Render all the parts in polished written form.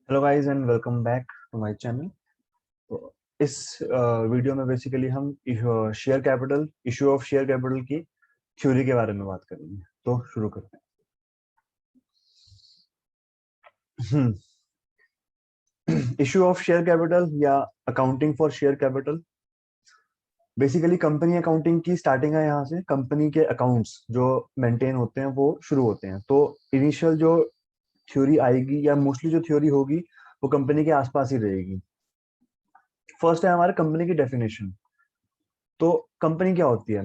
Hello guys and welcome back to my channel. तो इस video में बेसिकली हम share capital issue of share capital की theory के बारे में बात करेंगे। तो शुरू करते हैं। इशू ऑफ शेयर कैपिटल या accounting for share capital basically company accounting की स्टार्टिंग है। यहाँ से कंपनी के अकाउंट्स जो मेंटेन होते हैं वो शुरू होते हैं। तो इनिशियल जो थ्योरी आएगी या मोस्टली जो थ्योरी होगी वो कंपनी के आसपास ही रहेगी। फर्स्ट है हमारे कंपनी की डेफिनेशन। तो कंपनी क्या होती है?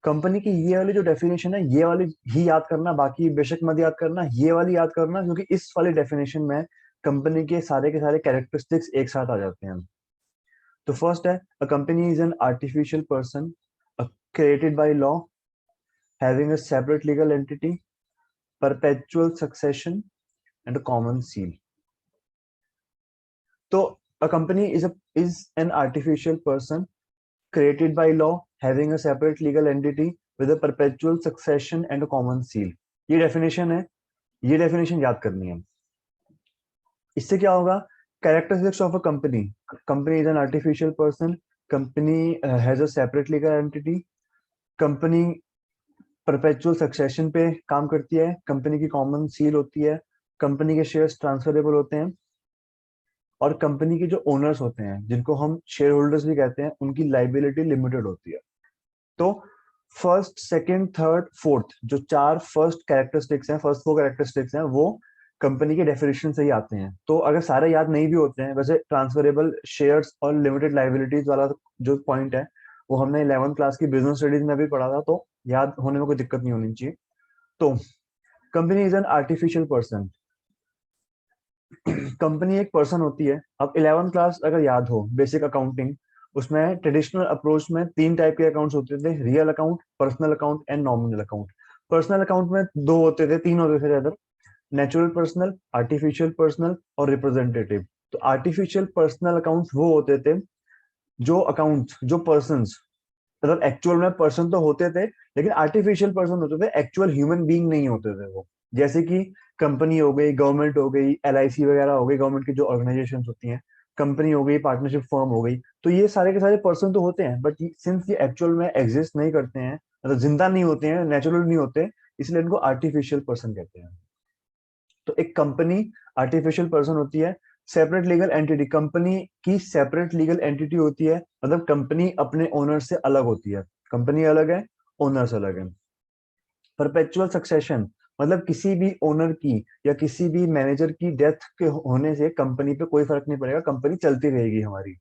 कंपनी की ये वाली जो डेफिनेशन है ये वाली ही याद करना, बाकी बेशक मत याद करना, ये वाली याद करना, क्योंकि इस वाली डेफिनेशन में कंपनी के सारे कैरेक्टरिस्टिक्स एक साथ आ जाते हैं। तो फर्स्ट है, a company is an artificial person created by law having a separate legal entity, perpetual succession and a common seal. तो a company is an artificial person created by law, having a separate legal entity with a perpetual succession and a common seal। ये definition है, ये definition याद करनी है। इससे क्या होगा? Characteristics of a company, company is an artificial person, company has a separate legal entity, company perpetual succession पे काम करती है, कंपनी की कॉमन सील होती है, कंपनी के शेयर्स ट्रांसफरेबल होते हैं, और कंपनी के जो ओनर्स होते हैं जिनको हम शेयर होल्डर्स भी कहते हैं उनकी लाइबिलिटी लिमिटेड होती है। तो फर्स्ट सेकंड थर्ड फोर्थ जो चार फर्स्ट कैरेक्टरिस्टिक्स हैं, फर्स्ट फोर कैरेक्टरिस्टिक्स हैं, वो कंपनी के डेफिनेशन से ही आते हैं। तो अगर सारे याद नहीं भी होते हैं, वैसे ट्रांसफरेबल शेयर्स और लिमिटेड लाइबिलिटीज वाला जो पॉइंट है वो हमने 11th क्लास की बिजनेस स्टडीज में भी पढ़ा था, तो याद होने में कोई दिक्कत नहीं होनी चाहिए। तो company is an artificial person. Company एक पर्सन होती है। अब 11th क्लास अगर याद हो, बेसिक अकाउंटिंग, उसमें ट्रेडिशनल अप्रोच में तीन टाइप के अकाउंट्स होते थे, real account, personal account and nominal account. Personal account में दो होते थे, तीन होते थे ज्यादा, नेचुरल पर्सनल, आर्टिफिशियल पर्सनल और रिप्रेजेंटेटिव। तो आर्टिफिशियल पर्सनल अकाउंट्स वो होते थे जो अकाउंट्स, जो पर्सन्स, मतलब एक्चुअल में पर्सन तो होते थे लेकिन आर्टिफिशियल पर्सन होते थे, एक्चुअल ह्यूमन बीइंग नहीं होते थे वो। जैसे कि कंपनी हो गई, गवर्नमेंट हो गई, एलआईसी वगैरह हो गई, गवर्नमेंट की जो ऑर्गेनाइजेशन होती हैं, कंपनी हो गई, पार्टनरशिप फर्म हो गई। तो ये सारे के सारे पर्सन तो होते हैं, बट सिंस ये एक्चुअल में एग्जिस्ट नहीं करते हैं, मतलब जिंदा नहीं होते हैं, नेचुरल नहीं होते, इसलिए इनको आर्टिफिशियल पर्सन कहते हैं। तो एक कंपनी आर्टिफिशियल पर्सन होती है। सेपरेट लीगल एंटिटी, कंपनी की सेपरेट लीगल एंटिटी होती है, मतलब कंपनी अपने ओनर से अलग होती है। कंपनी अलग है, ओनर्स अलग है। परपेचुअल सक्सेशन, मतलब किसी भी ओनर की या किसी भी मैनेजर की डेथ के होने से कंपनी पे कोई फर्क नहीं पड़ेगा, कंपनी चलती रहेगी हमारी।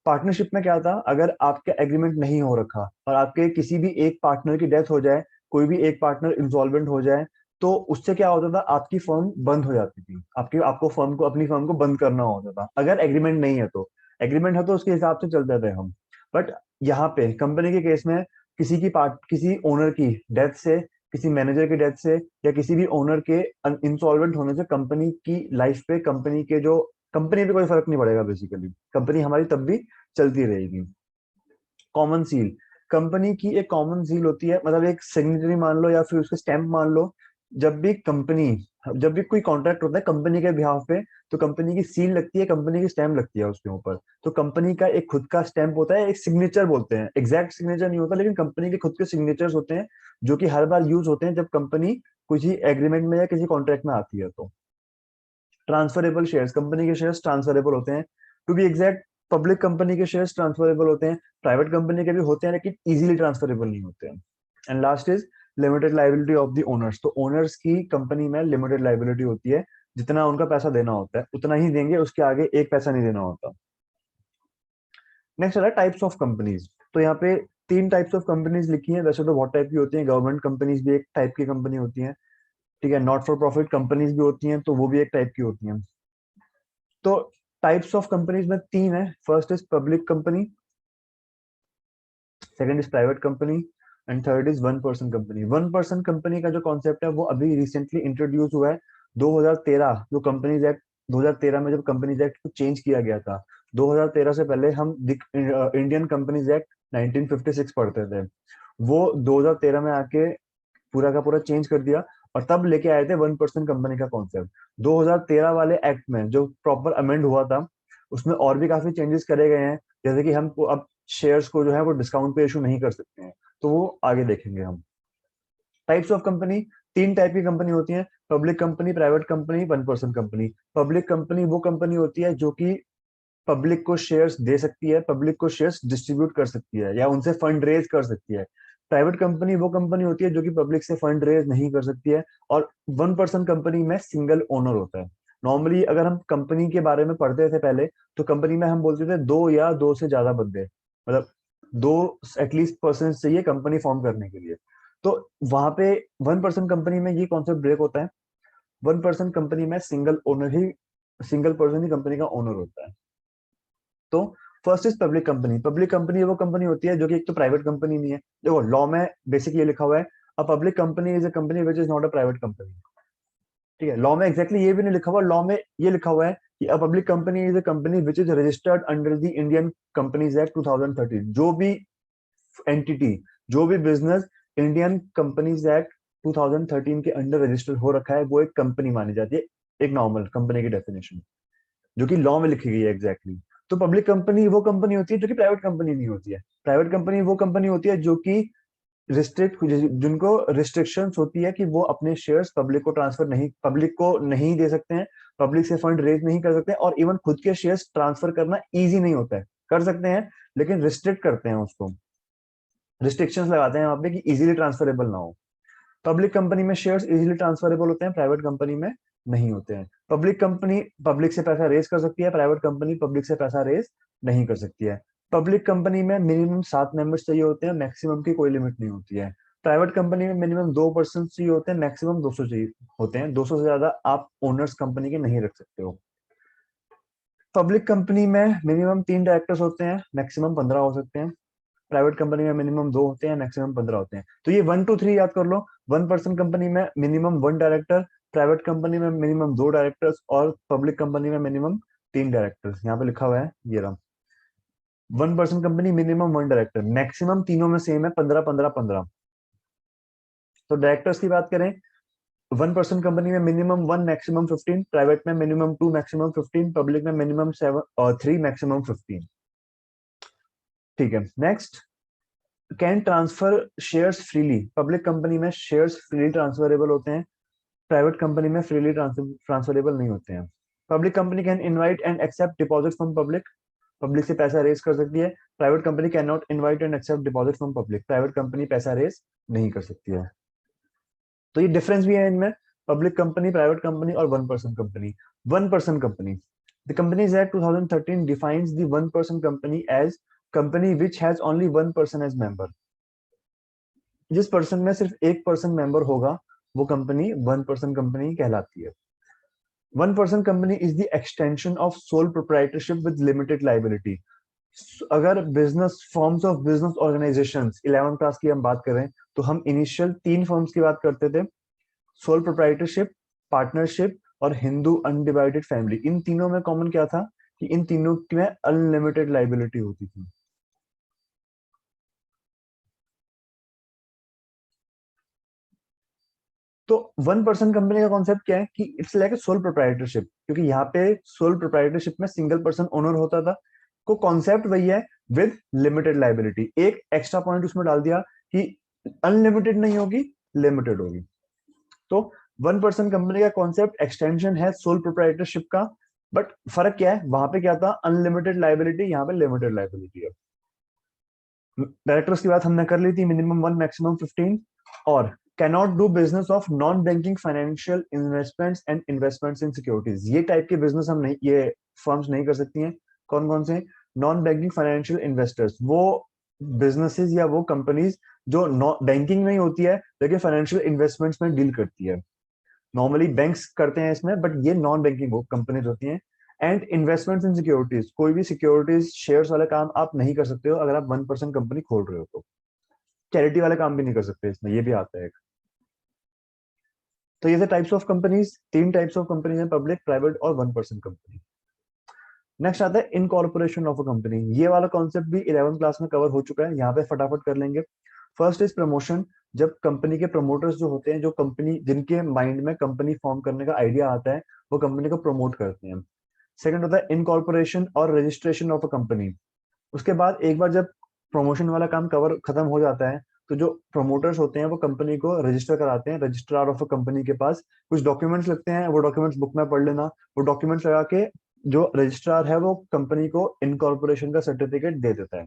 पार्टनरशिप में क्या था, अगर आपका एग्रीमेंट नहीं हो रखा और आपके किसी भी एक पार्टनर की डेथ हो जाए, कोई भी एक पार्टनर इंसॉल्वेंट हो जाए, तो उससे क्या होता था, आपकी फर्म बंद हो जाती थी, आपको फर्म को, अपनी फर्म को बंद करना होता था अगर एग्रीमेंट नहीं है तो। एग्रीमेंट है तो उसके हिसाब से चलते थे हम। बट यहाँ पे कंपनी के केस में किसी ओनर की डेथ से, किसी मैनेजर की डेथ से या किसी भी ओनर के इंसॉल्वेंट होने से कंपनी की लाइफ पे, कंपनी पे कोई फर्क नहीं पड़ेगा। बेसिकली कंपनी हमारी तब भी चलती रहेगी। कॉमन सील, कंपनी की एक कॉमन सील होती है, मतलब एक सिग्नेचरी मान लो या फिर उसके स्टैंप मान लो। जब भी कंपनी, जब भी कोई कॉन्ट्रैक्ट होता है कंपनी के बिहाफ पे, तो कंपनी की सील लगती है, कंपनी की स्टैंप लगती है उसके ऊपर। तो कंपनी का एक खुद का स्टैंप होता है, एक सिग्नेचर बोलते हैं, एग्जैक्ट सिग्नेचर नहीं होता लेकिन कंपनी के खुद के सिग्नेचर्स होते हैं, जो कि हर बार यूज होते हैं जब कंपनी किसी एग्रीमेंट में या किसी कॉन्ट्रैक्ट में आती है। तो ट्रांसफरेबल शेयर्स, कंपनी के शेयर्स ट्रांसफरेबल होते हैं। To be exact, public company के शेयर्स ट्रांसफरेबल होते हैं, प्राइवेट कंपनी के भी होते हैं लेकिन इजीली ट्रांसफरेबल नहीं होते हैं। And last is limited liability of the owners. तो ओनर्स की कंपनी में लिमिटेड लाइबिलिटी होती है, जितना उनका पैसा देना होता है उतना ही देंगे, उसके आगे एक पैसा नहीं देना होता। नेक्स्ट है टाइप्स ऑफ कंपनीज। तो यहाँ पे तीन टाइप्स ऑफ कंपनीज लिखी हैं, वैसे तो बहुत टाइप की होती है, गवर्नमेंट कंपनीज भी एक टाइप की कंपनी होती है, ठीक है, नॉट फॉर प्रॉफिट कंपनीज भी होती हैं तो वो भी एक टाइप की होती हैं। तो टाइप्स ऑफ कंपनीज में तीन है, first is public company, second is private company and third is one person company. One person company का जो कॉन्सेप्ट है वो अभी रिसेंटली इंट्रोड्यूस हुआ है, 2013 जो कंपनीज एक्ट, 2013 में जब कंपनीज एक्ट को चेंज किया गया था। 2013 से पहले हम इंडियन कंपनीज एक्ट 1956 पढ़ते थे, वो 2013 में आके पूरा का पूरा चेंज कर दिया। और तब लेके आए थे 1% कंपनी का कॉन्सेप्ट। 2013 वाले एक्ट में जो प्रॉपर अमेंड हुआ था उसमें और भी काफी चेंजेस करे गए हैं, जैसे कि हम अब शेयर्स को जो है वो डिस्काउंट पे इशू नहीं कर सकते हैं, तो वो आगे देखेंगे हम। टाइप्स ऑफ कंपनी, तीन टाइप की कंपनी होती है, public company, private company, 1% company. Public company वो कंपनी होती है जो कि पब्लिक को शेयर्स दे सकती है, पब्लिक को शेयर्स डिस्ट्रीब्यूट कर सकती है या उनसे फंड रेज कर सकती है। प्राइवेट कंपनी वो कंपनी होती है जो कि पब्लिक से फंड रेज नहीं कर सकती है। और 1% कंपनी में सिंगल ओनर होता है। नॉर्मली अगर हम कंपनी के बारे में पढ़ते थे पहले, तो कंपनी में हम बोलते थे दो या दो से ज्यादा बंदे, मतलब दो एटलीस्ट पर्सन चाहिए कंपनी फॉर्म करने के लिए। तो वहां पे 1% कंपनी में ये कॉन्सेप्ट ब्रेक होता है। 1% कंपनी में सिंगल पर्सन ही कंपनी का ओनर होता है। तो first is public company. Public company वो कंपनी होती है जो कि एक तो प्राइवेट कंपनी नहीं है। देखो लॉ में बेसिक ये लिखा हुआ है, a public company is a company which is not a private company. ठीक है, लॉ में एग्जैक्टली ये भी नहीं लिखा हुआ, लॉ में ये लिखा हुआ है कि a public company is a company which is registered under the Indian companies act 2013। जो भी एंटिटी, जो भी बिजनेस इंडियन कंपनीज एक्ट 2013 के अंडर रजिस्टर हो रखा है वो एक कंपनी मानी जाती है। एक नॉर्मल कंपनी की डेफिनेशन जो कि लॉ में लिखी गई है एग्जैक्टली। तो पब्लिक कंपनी वो कंपनी होती है जो कि प्राइवेट कंपनी नहीं होती है। प्राइवेट कंपनी वो कंपनी होती है जो कि रिस्ट्रिक्ट, जिनको रिस्ट्रिक्शंस होती है कि वो अपने शेयर्स पब्लिक को नहीं दे सकते हैं, पब्लिक से फंड रेज नहीं कर सकते हैं, और इवन खुद के शेयर्स ट्रांसफर करना इजी नहीं होता है। कर सकते हैं लेकिन रिस्ट्रिक्ट करते हैं उसको, रिस्ट्रिक्शंस लगाते हैं वहां पे कि इजीली ट्रांसफरेबल ना हो। पब्लिक कंपनी में शेयर्स इजीली ट्रांसफरेबल होते हैं, प्राइवेट कंपनी में नहीं होते हैं। पब्लिक कंपनी पब्लिक से पैसा रेज कर सकती है, प्राइवेट कंपनी पब्लिक से पैसा रेज नहीं कर सकती है। पब्लिक कंपनी में मिनिमम 7 मेंबर्स चाहिए होते हैं, मैक्सिमम की कोई लिमिट नहीं होती है। प्राइवेट कंपनी में मिनिमम 2 पर्सन चाहिए होते हैं, मैक्सिमम 200 चाहिए होते हैं। 200 से ज्यादा आप ओनर्स कंपनी के नहीं रख सकते हो। पब्लिक कंपनी में मिनिमम 3 डायरेक्टर्स होते हैं, मैक्सिमम 15 हो सकते हैं। प्राइवेट कंपनी में मिनिमम 2 होते हैं, मैक्सिमम 15 होते हैं। तो ये 1 2 3 याद कर लो। 1% कंपनी में मिनिमम 1 डायरेक्टर, प्राइवेट कंपनी में मिनिमम 2 डायरेक्टर्स, और पब्लिक कंपनी में मिनिमम 3 डायरेक्टर्स। यहाँ पे लिखा हुआ है ये रहा। 1% कंपनी मिनिमम 1 डायरेक्टर, मैक्सिमम तीनों में सेम है, 15 15 15। तो डायरेक्टर्स की बात करें, 1% कंपनी में मिनिमम 1 मैक्सिमम 15, प्राइवेट में मिनिमम 2 मैक्सिमम 15, पब्लिक में मिनिमम 7 और 3 मैक्सिमम 15। ठीक है, next, can transfer shares freely. Public company में शेयर्स फ्रीली ट्रांसफरेबल होते हैं, प्राइवेट कंपनी में फ्रीली ट्रांसफरेबल नहीं होते हैं। Public company can invite and accept deposit from public, public से पैसा रेज कर सकती है। Private company can not invite and accept deposit from public, private company पैसा रेज नहीं कर सकती है। तो ये डिफरेंस भी है इनमें, पब्लिक कंपनी, प्राइवेट कंपनी और 1% company. 1% company, the companies act 2013 defines the 1% company as company which has only 1% as member. जिस पर्सन में सिर्फ 1% मेंबर होगा वो कंपनी 1% कंपनी कहलाती है। 1% company is the extension of sole proprietorship with limited liability. अगर business forms of business organisation 11th class की हम बात करें, तो हम इनिशियल 3 फॉर्म्स की बात करते थे, सोल प्रोप्राइटरशिप, पार्टनरशिप और हिंदू अनडिवाइडेड फैमिली। इन तीनों में कॉमन क्या था कि इन तीनों में अनलिमिटेड लाइबिलिटी होती थी। तो 1% कंपनी का कॉन्सेप्ट क्या है कि it's like a sole proprietorship, क्योंकि यहाँ पे सोल प्रोप्राइटरशिप में सिंगल पर्सन ओनर होता था। को कॉन्सेप्ट वही है, विद लिमिटेड लाइबिलिटी। एक एक्स्ट्रा पॉइंट उसमें डाल दिया कि अनलिमिटेड नहीं होगी, लिमिटेड होगी। तो 1% कंपनी का कॉन्सेप्ट एक्सटेंशन है सोल प्रोप्राइटरशिप का, बट फर्क क्या है, वहां पे क्या था, अनलिमिटेड लाइबिलिटी, यहाँ पे लिमिटेड लाइबिलिटी है। डायरेक्टर्स की बात हमने कर ली थी, मिनिमम 1 मैक्सिमम 15। और cannot do business of non banking financial investments and investments in securities. ये टाइप के बिजनेस हम नहीं, ये फर्म्स नहीं कर सकती हैं। कौन कौन से? नॉन बैंकिंग फाइनेंशियल इन्वेस्टर्स, वो बिजनेसेस या वो कंपनीज जो बैंकिंग नहीं होती है लेकिन फाइनेंशियल इन्वेस्टमेंट्स में डील करती है। नॉर्मली बैंक्स करते हैं इसमें, बट ये नॉन बैंकिंग कंपनीज होती हैं। एंड इन्वेस्टमेंट्स इन सिक्योरिटीज, कोई भी सिक्योरिटीज शेयर्स वाला काम आप नहीं कर सकते हो अगर आप 1% कंपनी खोल रहे हो तो। चैरिटी वाले काम भी नहीं कर सकते इसमें, ये भी आता है। तो ये थे types of companies, 3 types of companies हैं, पब्लिक, प्राइवेट और 1% कंपनी। नेक्स्ट आता है इनकॉर्पोरेशन ऑफ अ कंपनी। ये वाला कॉन्सेप्ट भी 11th क्लास में कवर हो चुका है, यहाँ पे फटाफट कर लेंगे। फर्स्ट इज प्रमोशन, जब कंपनी के प्रमोटर्स जो होते हैं, जो कंपनी जिनके माइंड में कंपनी फॉर्म करने का आइडिया आता है, वो कंपनी को प्रमोट करते हैं। सेकंड होता है इनकॉर्पोरेशन और रजिस्ट्रेशन ऑफ अ कंपनी। उसके बाद एक बार जब प्रमोशन वाला काम कवर खत्म हो जाता है, तो जो प्रमोटर्स होते हैं वो कंपनी को रजिस्टर कराते हैं, रजिस्ट्रार ऑफ अ कंपनी के पास कुछ डॉक्यूमेंट्स लगते हैं, वो डॉक्यूमेंट्स बुक में पढ़ लेना। वो डॉक्यूमेंट्स लगा के जो रजिस्ट्रार है वो कंपनी को इनकॉर्पोरेशन का सर्टिफिकेट दे देता है।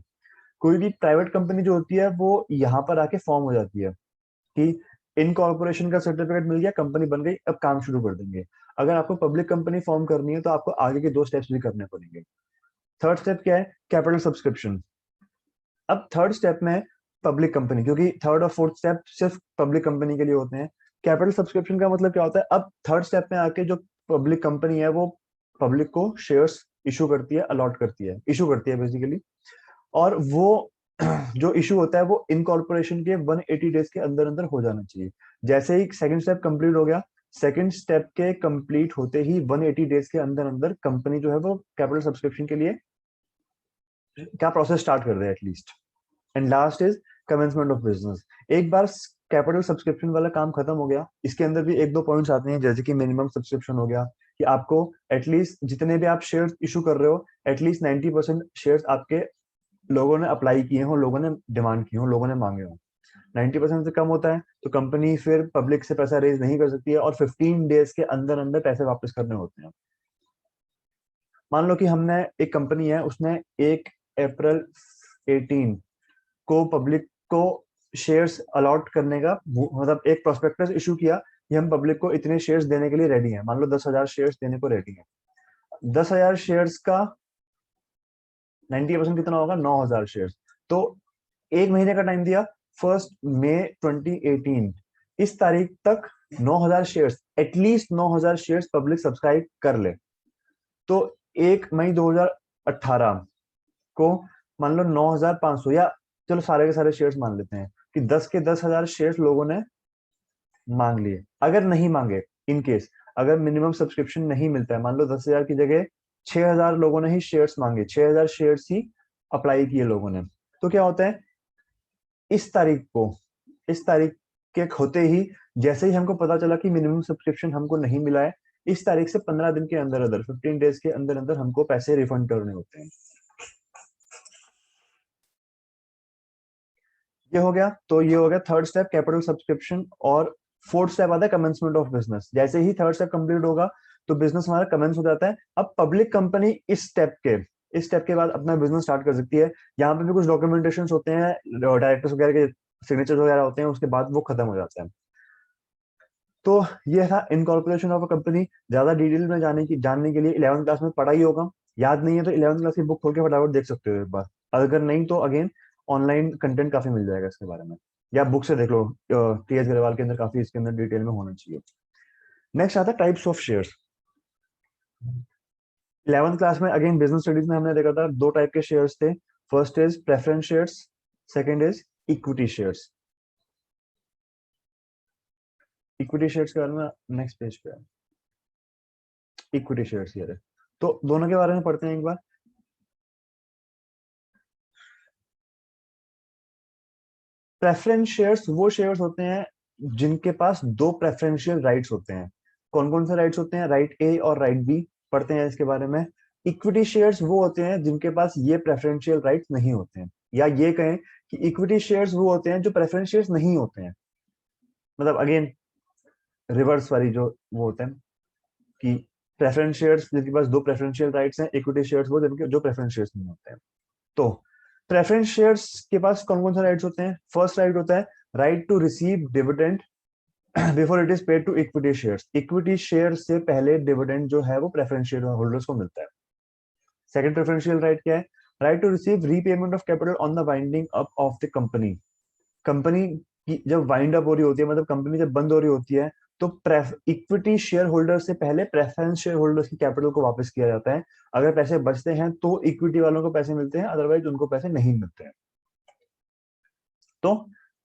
कोई भी प्राइवेट कंपनी जो होती है वो यहाँ पर आके फॉर्म हो जाती है कि इनकॉर्पोरेशन का सर्टिफिकेट मिल गया, कंपनी बन गई, अब काम शुरू कर देंगे। अगर आपको पब्लिक कंपनी फॉर्म करनी है तो आपको आगे के 2 स्टेप्स भी करने पड़ेंगे। थर्ड स्टेप क्या है? Capital subscription. अब थर्ड स्टेप में पब्लिक कंपनी, क्योंकि थर्ड और फोर्थ स्टेप सिर्फ पब्लिक कंपनी के लिए होते हैं। कैपिटल सब्सक्रिप्शन का मतलब क्या होता है? अब थर्ड स्टेप में आके जो पब्लिक कंपनी है वो पब्लिक को शेयर्स इशू करती है, अलॉट करती है, इशू करती है बेसिकली। और वो जो इशू होता है वो इनकॉर्पोरेशन के 180 डेज के अंदर अंदर हो जाना चाहिए। जैसे ही सेकंड स्टेप कंप्लीट हो गया, सेकंड स्टेप के कंप्लीट होते ही 180 डेज के अंदर अंदर कंपनी जो है वो कैपिटल सब्सक्रिप्शन के लिए क्या प्रोसेस स्टार्ट कर दे at least. And last is commencement of business. एक बार कैपिटल सब्सक्रिप्शन वाला काम खत्म हो गया, इसके अंदर भी 1-2 पॉइंट्स आते हैं, जैसे कि मिनिमम सब्सक्रिप्शन हो गया, कि आपको एटलीस्ट जितने भी आप शेयर इशू कर रहे हो, एटलीस्ट 90% शेयर्स आपके लोगों ने अप्लाई किए हो, लोगों ने डिमांड की हो, लोगों ने मांगे हो। 90% से कम होता है तो कंपनी फिर पब्लिक से पैसा रेज नहीं कर सकती है, और 15 डेज के अंदर अंदर पैसे वापस करने होते हैं। मान लो कि हमने एक कंपनी है, उसने 1 अप्रैल 18 को पब्लिक को शेयर्स अलॉट करने का मतलब एक प्रोस्पेक्टस इशू किया कि हम पब्लिक को इतने शेयर्स देने के लिए रेडी हैं। मान लो 10,000 शेयर्स देने को रेडी हैं। 10,000 शेयर्स का 90% कितना होगा? 9,000 शेयर्स। तो 1 महीने का टाइम दिया, 1 मई 2018, इस तारीख तक 9,000 shares, at least 9,000 shares public subscribe कर ले। तो 1 मई 2018 को मान लो 9,500, या चलो सारे के सारे शेयर्स मान लेते हैं कि 10 के 10,000 शेयर्स लोगों ने मांग लिए। अगर नहीं मांगे, इन केस अगर मिनिमम सब्सक्रिप्शन नहीं मिलता है, मान लो 10,000 की जगह 6,000 लोगों ने ही शेयर्स मांगे, 6,000 शेयर्स ही अप्लाई किए लोगों ने, तो क्या होता है? इस तारीख को, इस तारीख के होते ही, जैसे ही हमको पता चला कि मिनिमम सब्सक्रिप्शन हमको नहीं मिला है, इस तारीख से 15 दिन के अंदर अंदर, 15 डेज के अंदर अंदर हमको पैसे रिफंड करने होते हैं। ये हो गया, तो ये हो गया थर्ड स्टेप, कैपिटल सब्सक्रिप्शन। और फोर्थ स्टेप आता है कमेंसमेंट ऑफ बिजनेस। जैसे ही थर्ड स्टेप कंप्लीट होगा तो बिजनेस हमारा कमेंस हो जाता है। अब पब्लिक कंपनी इस स्टेप के बाद अपना बिजनेस स्टार्ट कर सकती है। यहाँ पे भी कुछ डॉक्यूमेंटेशन होते हैं, डायरेक्टर्स वगैरह के सिग्नेचर वगैरह होते हैं, उसके बाद वो खत्म हो जाता है। तो ये था इनकॉर्पोरेशन ऑफ अ कंपनी। ज्यादा डिटेल में जानने के लिए 11th क्लास में पढ़ा ही होगा। याद नहीं है तो 11th क्लास की बुक खोल के फटाफट देख सकते हो एक बार। अगर नहीं तो अगेन ऑनलाइन कंटेंट काफी मिल जाएगा इसके बारे में, या बुक से देख लो। टी एस अग्रवाल के अंदर काफी इसके अंदर डिटेल में होना चाहिए। नेक्स्ट आता है types of shares. 11th class में अगेन बिजनेस स्टडीज में हमने देखा था 2 टाइप के शेयर्स थे। First is preference shares, second is equity shares. Equity shares के बारे में नेक्स्ट पेज पे है, इक्विटी शेयर्स ये रहे। तो दोनों के बारे में पढ़ते हैं एक बार। प्रेफरेंस शेयर्स वो शेयर्स होते हैं जिनके पास 2 प्रेफरेंशियल राइट्स होते हैं। कौन कौन से राइट्स होते हैं? राइट ए और राइट बी, पढ़ते हैं इसके बारे में। इक्विटी शेयर्स वो होते हैं जिनके पास ये प्रेफरेंशियल राइट्स नहीं होते हैं, या ये कहें कि इक्विटी शेयर्स वो होते हैं जो प्रेफरेंस शेयर्स नहीं होते हैं। मतलब अगेन रिवर्स वाली जो वो होते हैं कि प्रेफरेंस शेयर्स जिनके पास 2 प्रेफरेंशियल राइट्स हैं, इक्विटी शेयर्स वो जिनके जो प्रेफरेंस शेयर्स नहीं होते हैं। तो प्रेफरेंस शेयर्स के पास कौन कौन से राइट्स होते हैं? फर्स्ट राइट होता है right to receive dividend before it is paid to equity shares. Equity share से पहले डिविडेंड जो है वो प्रेफरेंस शेयर होल्डर्स को मिलता है। सेकंड प्रेफरेंशियल राइट क्या है? Right to receive repayment of capital on the winding up of the company. Company की जब वाइंड अप हो रही होती है, मतलब कंपनी जब बंद हो रही होती है, तो इक्विटी शेयर होल्डर से पहले प्रेफरेंस शेयर होल्डर्स की कैपिटल को वापस किया जाता है। अगर पैसे बचते हैं तो इक्विटी वालों को पैसे मिलते हैं, अदरवाइज उनको पैसे नहीं मिलते हैं। तो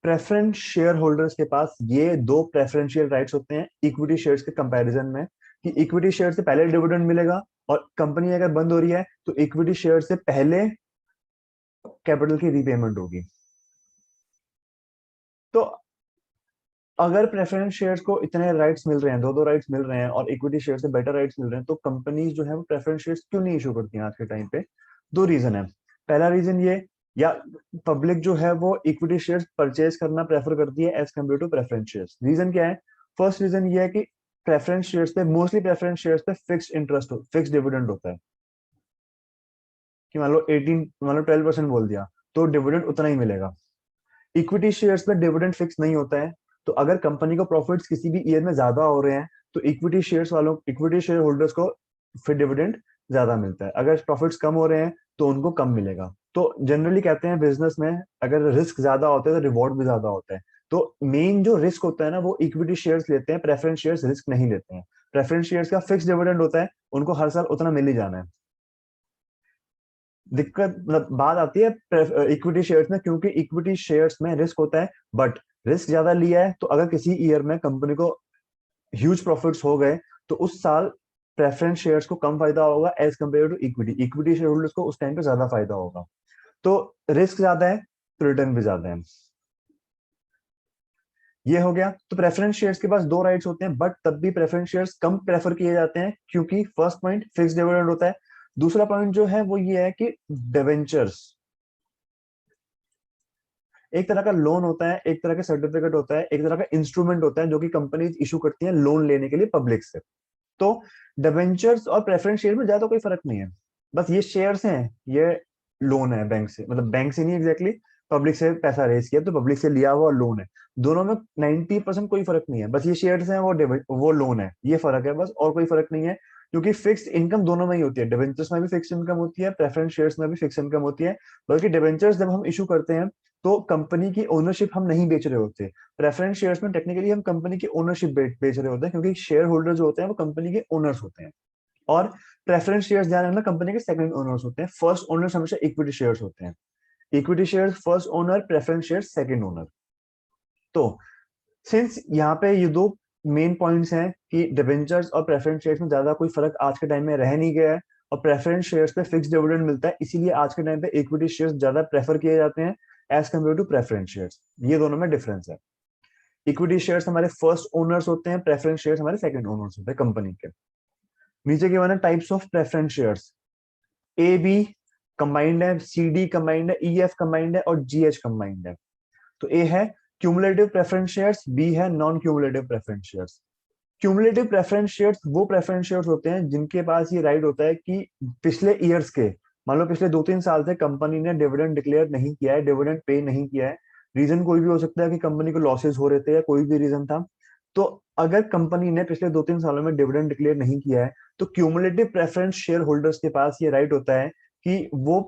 प्रेफरेंस शेयर होल्डर्स के पास ये 2 प्रेफरेंशियल राइट्स होते हैं इक्विटी शेयर्स के कंपैरिजन में, कि इक्विटी शेयर से पहले डिविडेंड मिलेगा, और कंपनी अगर बंद हो रही है तो इक्विटी शेयर से पहले कैपिटल की रीपेमेंट होगी। तो अगर प्रेफरेंस शेयर्स को इतने राइट्स मिल रहे हैं, दो दो राइट्स मिल रहे हैं, और इक्विटी शेयर से बेटर राइट्स मिल रहे हैं, तो कंपनीज जो है वो प्रेफरेंस शेयर्स क्यों नहीं इशू करती हैं आज के टाइम पे? दो रीजन है। पहला रीजन ये, या पब्लिक जो है वो इक्विटी शेयर्स परचेज करना प्रेफर करती है as compare to preference shares. Reason क्या है? फर्स्ट रीजन ये है कि प्रेफरेंस शेयर्स पे, मोस्टली प्रेफरेंस शेयर्स पे फिक्स्ड इंटरेस्ट, फिक्स्ड डिविडेंड होता है, कि मान लो 18, मान लो 12% बोल दिया, तो डिविडेंड उतना ही मिलेगा। इक्विटी शेयर्स में डिविडेंड फिक्स नहीं होता है, तो अगर कंपनी को प्रॉफिट्स किसी भी ईयर में ज्यादा हो रहे हैं, तो इक्विटी शेयर्स वालों, इक्विटी शेयर होल्डर्स को फिर डिविडेंड ज्यादा मिलता है। अगर प्रॉफिट्स कम हो रहे हैं तो उनको कम मिलेगा। तो जनरली कहते हैं बिजनेस में अगर रिस्क ज्यादा होता है तो रिवॉर्ड भी ज्यादा होता है। तो मेन जो रिस्क होता है ना, वो इक्विटी शेयर्स लेते हैं, प्रेफरेंस शेयर्स रिस्क नहीं लेते हैं। प्रेफरेंस शेयर्स का फिक्स डिविडेंड होता है, उनको हर साल उतना मिल ही जाना है। दिक्कत मतलब बात आती है इक्विटी शेयर्स में, क्योंकि इक्विटी शेयर्स में रिस्क होता है, बट रिस्क ज्यादा लिया है, तो अगर किसी ईयर में कंपनी को ह्यूज प्रॉफिट्स हो गए, तो उस साल प्रेफरेंस शेयर्स को कम फायदा होगा as compare to equity. Equity share holders को उस टाइम पे ज्यादा फायदा होगा। तो रिस्क ज्यादा है तो रिटर्न भी ज्यादा है। ये हो गया। तो प्रेफरेंस शेयर्स के पास दो राइट्स होते हैं, बट तब भी प्रेफरेंस शेयर्स कम प्रेफर किए जाते हैं, क्योंकि फर्स्ट पॉइंट फिक्स डिविडेंड होता है। दूसरा पॉइंट जो है वो ये है कि डिवेंचर्स एक तरह का लोन होता है, एक तरह का सर्टिफिकेट होता है, एक तरह का इंस्ट्रूमेंट होता है जो कि कंपनी इशू करती है लोन लेने के लिए पब्लिक से। तो डिवेंचर्स और प्रेफरेंस शेयर में ज्यादा कोई फर्क नहीं है, बस ये शेयर्स हैं, ये लोन है बैंक से, मतलब बैंक से नहीं एग्जैक्टली, पब्लिक से पैसा रेज किया तो पब्लिक से लिया हुआ लोन है। दोनों में 90% कोई फर्क नहीं है, बस ये शेयर्स हैं, वो लोन है, ये फर्क है बस, और कोई फर्क नहीं है। क्योंकि फिक्स्ड इनकम दोनों में ही होती है, डिवेंचर्स में भी फिक्स्ड इनकम होती है, प्रेफरेंस शेयर्स में भी फिक्स्ड इनकम होती है। बल्कि डिवेंचर्स जब हम इशू करते हैं तो कंपनी की ओनरशिप हम नहीं बेच रहे होते। प्रेफरेंस शेयर्स में टेक्निकली हम कंपनी की ओनरशिप बेच रहे होते हैं, क्योंकि शेयर होल्डर जो होते हैं वो कंपनी के ओनर्स होते हैं। और प्रेफरेंस शेयर्स ध्यान रखना कंपनी के सेकंड ओनर्स होते हैं, फर्स्ट ओनर्स हमेशा इक्विटी शेयर्स होते हैं। Equity shares first owner, preference shares second owner. तो सिंस यहाँ पे ये दो मेन पॉइंट्स हैं कि डिबेंचर्स और प्रेफरेंस शेयर्स में ज्यादा कोई फर्क आज के टाइम में रह नहीं गया है, और प्रेफरेंस शेयर्स पे फिक्स डिविडेंड मिलता है, इसीलिए आज के टाइम पे इक्विटी शेयर्स ज्यादा प्रेफर किए जाते हैं as compare to preference shares. ये दोनों में डिफरेंस है। इक्विटी शेयर्स हमारे फर्स्ट ओनर्स होते हैं, प्रेफरेंस शेयर्स हमारे सेकंड ओनर्स होते हैं कंपनी के। नीचे के one types of preference shares, A B combined है, सी डी कंबाइंड है, ई एफ कंबाइंड है, और जी एच कंबाइंड है। तो ए है क्यूमुलेटिव प्रेफरेंस शेयर्स, बी है non cumulative preference shares. Cumulative preference shares वो प्रेफरेंस शेयर्स होते हैं जिनके पास ये राइट होता है कि पिछले ईयर्स के, मान लो पिछले 2-3 साल से कंपनी ने डिविडेंड डिक्लेयर नहीं किया है, डिविडेंड पे नहीं किया है। रीजन कोई भी हो सकता है कि कंपनी को लॉसेस हो रहे थे या कोई भी रीजन था। तो अगर कंपनी ने पिछले 2-3 सालों में डिविडेंड डिक्लेयर नहीं किया है, तो क्यूमुलेटिव प्रेफरेंस शेयर होल्डर्स के पास ये राइट होता है कि वो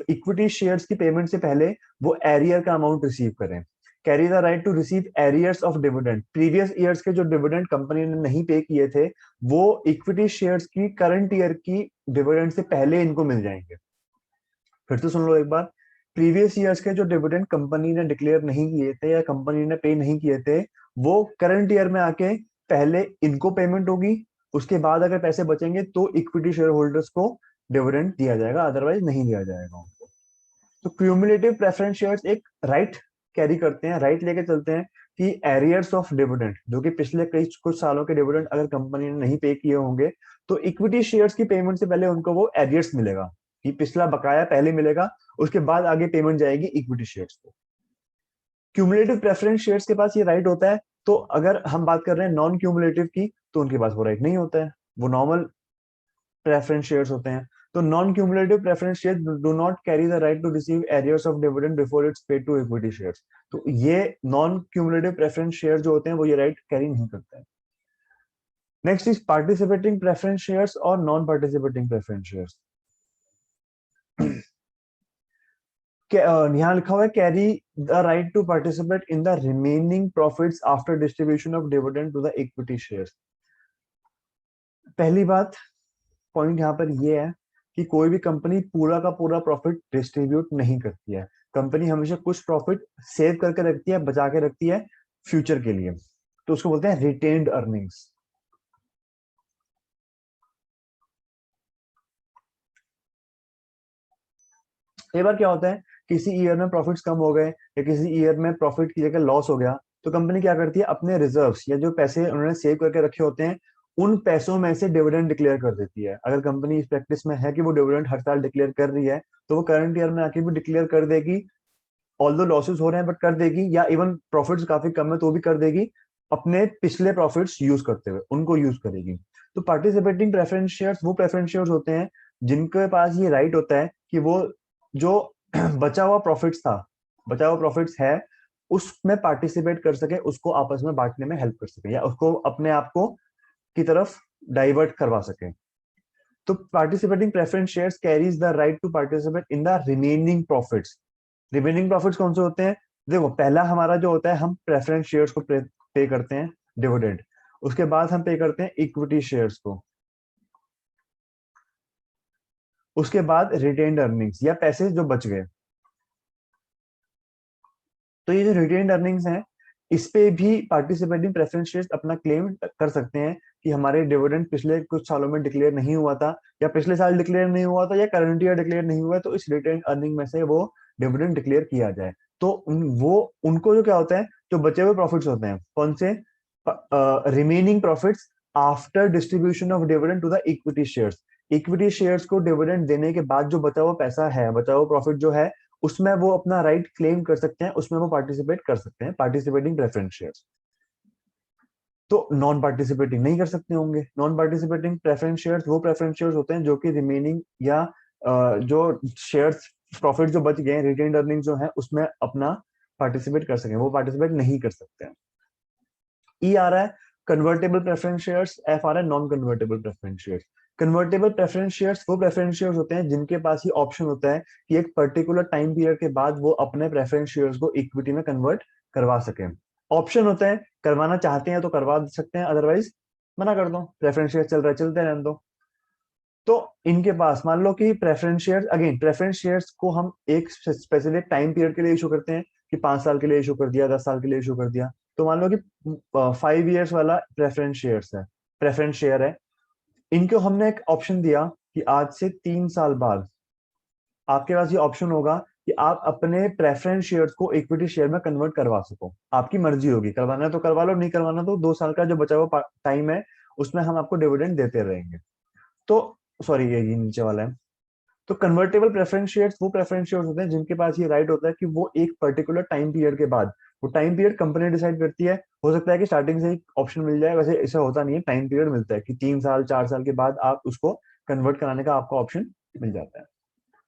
इक्विटी शेयर्स की पेमेंट से पहले वो एरियर का अमाउंट रिसीव करें। Carry the right to receive arrears of dividend, previous years के जो डिविडेंड कंपनी ने नहीं पे किए थे, वो इक्विटी शेयर्स की करंट ईयर की डिविडेंड से पहले इनको मिल जाएंगे। फिर तो सुन लो एक बार, प्रीवियस ईयर्स के जो डिविडेंड कंपनी ने डिक्लेयर नहीं किए थे या कंपनी ने पे नहीं किए थे, वो करंट ईयर में आके पहले इनको पेमेंट होगी, उसके बाद अगर पैसे बचेंगे तो इक्विटी शेयर होल्डर्स को डिविडेंड दिया जाएगा, अदरवाइज नहीं दिया जाएगा उनको। तो क्यूमुलेटिव प्रेफरेंस शेयर्स एक राइट कैरी करते हैं, राइट लेके चलते हैं कि एरियर्स ऑफ डिविडेंड, जो कि पिछले कई कुछ सालों के डिविडेंड अगर कंपनी ने नहीं पे किए होंगे, तो इक्विटी शेयर्स की पेमेंट से पहले उनको वो एरियर्स मिलेगा, कि पिछला बकाया पहले मिलेगा, उसके बाद आगे पेमेंट जाएगी इक्विटी शेयर्स को। क्यूमुलेटिव प्रेफरेंस शेयर्स के पास ये राइट होता है। तो अगर हम बात कर रहे हैं नॉन क्यूमुलेटिव की, तो उनके पास वो राइट नहीं होता है, वो नॉर्मल प्रेफरेंस शेयर्स होते हैं। तो non cumulative preference shares do not carry the right to receive arrears of dividend before it's paid to equity shares. तो ये नॉन क्यूमुलेटिव प्रेफरेंस शेयर जो होते हैं वो ये राइट कैरी नहीं करते हैं। Next is participating preference shares और नॉन पार्टिसिपेटिंग प्रेफरेंस शेयर्स। यहाँ लिखा हुआ है carry the right to participate in the remaining profits after distribution of dividend to the equity shares. पहली बात, पॉइंट यहाँ पर ये है कि कोई भी कंपनी पूरा का पूरा प्रॉफिट डिस्ट्रीब्यूट नहीं करती है। कंपनी हमेशा कुछ प्रॉफिट सेव करके रखती है, बचा के रखती है फ्यूचर के लिए, तो उसको बोलते हैं रिटेन्ड अर्निंग्स। कई बार क्या होता है, किसी ईयर में प्रॉफिट्स कम हो गए या किसी ईयर में प्रॉफिट की जगह लॉस हो गया, तो कंपनी क्या करती है, अपने रिजर्व्स या जो पैसे उन्होंने सेव करके रखे होते हैं, उन पैसों में से डिविडेंड डिक्लेयर कर देती है। अगर कंपनी इस प्रैक्टिस में है कि वो डिविडेंड हर साल डिक्लेयर कर रही है, तो वो करंट ईयर में आके भी डिक्लेयर कर देगी, ऑल्दो लॉसेस हो रहे हैं बट कर देगी, या इवन प्रॉफिट्स काफी कम है तो भी कर देगी, अपने पिछले प्रॉफिट्स यूज करते हुए उनको यूज करेगी। तो पार्टिसिपेटिंग प्रेफरेंस शेयर्स वो प्रेफरेंस शेयर्स होते हैं जिनके पास ये राइट होता है कि वो जो बचा हुआ प्रॉफिट्स था, बचा हुआ प्रॉफिट्स है, उसमें पार्टिसिपेट कर सके, उसको आपस में बांटने में हेल्प कर सके, या उसको अपने आप को की तरफ डाइवर्ट करवा सके। तो participating preference shares carries the right to participate in the remaining profits. Remaining profits कौन से होते हैं? देखो, पहला हमारा जो होता है, हम प्रेफरेंस शेयर्स को पे करते हैं डिविडेंड, उसके बाद हम पे करते हैं इक्विटी शेयर्स को, उसके बाद रिटेन्ड अर्निंग्स या पैसे जो बच गए। तो ये जो रिटेन्ड अर्निंग्स हैं, इस पे भी पार्टिसिपेटिंग प्रेफरेंस शेयर्स अपना क्लेम कर सकते हैं कि हमारे डिविडेंड पिछले कुछ सालों में डिक्लेयर नहीं हुआ था, या पिछले साल डिक्लेयर नहीं हुआ था, या करंट ईयर डिक्लेयर नहीं हुआ है, तो इस रिटेन्ड अर्निंग में से वो डिविडेंड डिक्लेयर किया जाए। तो वो उनको जो क्या होता है, जो बचे हुए प्रॉफिट्स होते हैं, कौन से? Remaining profits after distribution of dividend to the equity shares. Equity shares को डिविडेंड देने के बाद जो बचा हुआ पैसा है, बचा हुआ प्रॉफिट जो है, उसमें वो अपना राइट क्लेम कर सकते हैं, उसमें वो पार्टिसिपेट कर सकते हैं, पार्टिसिपेटिंग प्रेफरेंस शेयर्स। तो नॉन पार्टिसिपेटिंग नहीं कर सकते होंगे। नॉन पार्टिसिपेटिंग प्रेफरेंस शेयर्स वो प्रेफरेंस शेयर्स होते हैं जो कि रिमेनिंग या जो शेयर्स प्रॉफिट जो बच गए, रिटेन्ड अर्निंग जो है, उसमें अपना पार्टिसिपेट कर सकें, वो पार्टिसिपेट नहीं कर सकते हैं। ई आ रहा है कन्वर्टेबल प्रेफरेंस शेयर्स, एफ आ रहा है non convertible preference shares. Convertible preference shares वो प्रेफरेंस शेयर्स होते हैं जिनके पास ये ऑप्शन होता है कि एक पर्टिकुलर टाइम पीरियड के बाद वो अपने प्रेफरेंस शेयर्स को इक्विटी में कन्वर्ट करवा सके। ऑप्शन होता है, करवाना चाहते हैं तो करवा सकते हैं, अदरवाइज मना कर दो, प्रेफरेंस शेयर चल रहा है चलते रहने दो। तो इनके पास मान लो कि preference shares, again preference shares को हम एक स्पेसिफिक टाइम पीरियड के लिए इशू करते हैं, कि 5 साल के लिए इशू कर दिया, 10 साल के लिए इशू कर दिया। तो मान लो कि 5 ईयर्स वाला प्रेफरेंस शेयर्स है, प्रेफरेंस शेयर है, इनको हमने एक ऑप्शन दिया कि आज से 3 साल बाद आपके पास ये ऑप्शन होगा कि आप अपने प्रेफरेंस शेयर्स को इक्विटी शेयर में कन्वर्ट करवा सको। आपकी मर्जी होगी, करवाना है तो करवा लो, नहीं करवाना तो 2 साल का जो बचा हुआ टाइम है उसमें हम आपको डिविडेंड देते रहेंगे। तो सॉरी, ये नीचे वाला है। तो कन्वर्टेबल प्रेफरेंस शेयर्स वो प्रेफरेंस शेयर्स होते हैं जिनके पास ये राइट होता है कि वो एक पर्टिकुलर टाइम पीरियड के बाद, वो टाइम पीरियड कंपनी डिसाइड करती है। हो सकता है कि स्टार्टिंग से ही ऑप्शन मिल जाए, वैसे ऐसा होता नहीं है, टाइम पीरियड मिलता है कि 3 साल 4 साल के बाद आप उसको कन्वर्ट कराने का आपको ऑप्शन मिल जाता है।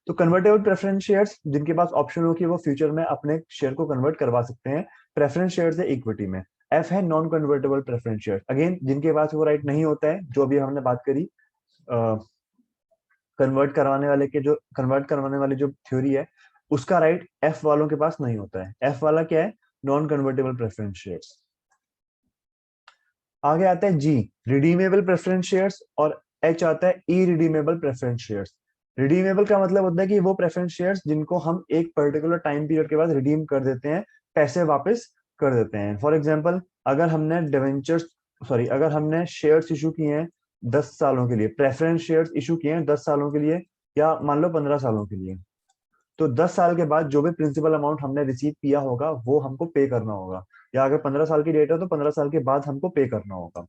तो कन्वर्टेबल प्रेफरेंस शेयर्स जिनके पास ऑप्शन हो कि वो फ्यूचर में अपने शेयर को कन्वर्ट करवा सकते हैं, प्रेफरेंस शेयर से इक्विटी में। एफ है non convertible preference share, again जिनके पास वो राइट नहीं होता है, जो अभी हमने बात करी कन्वर्ट करवाने वाली जो थ्योरी है, उसका राइट एफ वालों के पास नहीं होता है। एफ वाला क्या है? Non convertible preference shares. आगे आता है जी, रिडीमेबल प्रेफरेंस शेयर्स, और एच आता है ई रिडीमेबल प्रेफरेंस शेयर्स। रिडीमेबल का मतलब होता है कि वो प्रेफरेंस शेयर्स जिनको हम एक पर्टिकुलर टाइम पीरियड के बाद रिडीम कर देते हैं, पैसे वापस कर देते हैं। फॉर एग्जाम्पल, अगर हमने डिवेंचर्स, सॉरी, अगर हमने शेयर्स इशू किए हैं 10 सालों के लिए, प्रेफरेंस शेयर्स इशू किए हैं 10 सालों के लिए, या मान लो 15 सालों के लिए, तो 10 साल के बाद जो भी प्रिंसिपल अमाउंट हमने रिसीव किया होगा वो हमको पे करना होगा, या अगर 15 साल की डेट है तो 15 साल के बाद हमको पे करना होगा।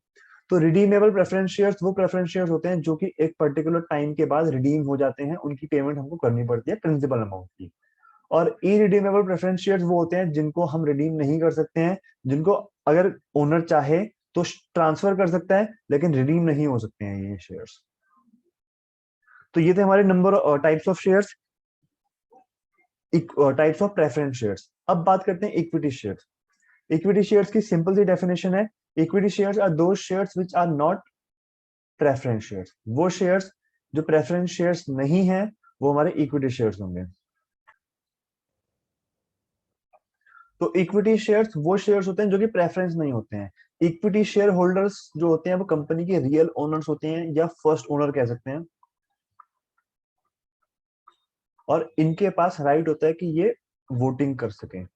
तो रिडीमेबल प्रेफरेंस शेयर्स वो प्रेफरेंस शेयर्स होते हैं जो कि एक पर्टिकुलर टाइम के बाद रिडीम हो जाते हैं, उनकी पेमेंट हमको करनी पड़ती है प्रिंसिपल अमाउंट की। और इरिडीमेबल प्रेफरेंस शेयर्स वो होते हैं जिनको हम रिडीम नहीं कर सकते हैं, जिनको अगर ओनर चाहे तो ट्रांसफर कर सकता है, लेकिन रिडीम नहीं हो सकते हैं ये शेयर्स। तो ये थे हमारे number types of shares, types of preference shares. अब बात करते हैं इक्विटी शेयर्स। इक्विटी शेयर्स की सिंपल सी डेफिनेशन है, equity shares are those shares which are not preference shares. वो शेयर्स जो प्रेफरेंस शेयर्स नहीं है, वो हमारे इक्विटी शेयर्स होंगे। तो इक्विटी शेयर्स वो शेयर्स होते हैं जो कि प्रेफरेंस नहीं होते हैं। इक्विटी शेयर होल्डर्स जो होते हैं वो कंपनी के रियल ओनर्स होते हैं, या फर्स्ट ओनर कह सकते हैं, और इनके पास राइट होता है कि ये वोटिंग कर सकें।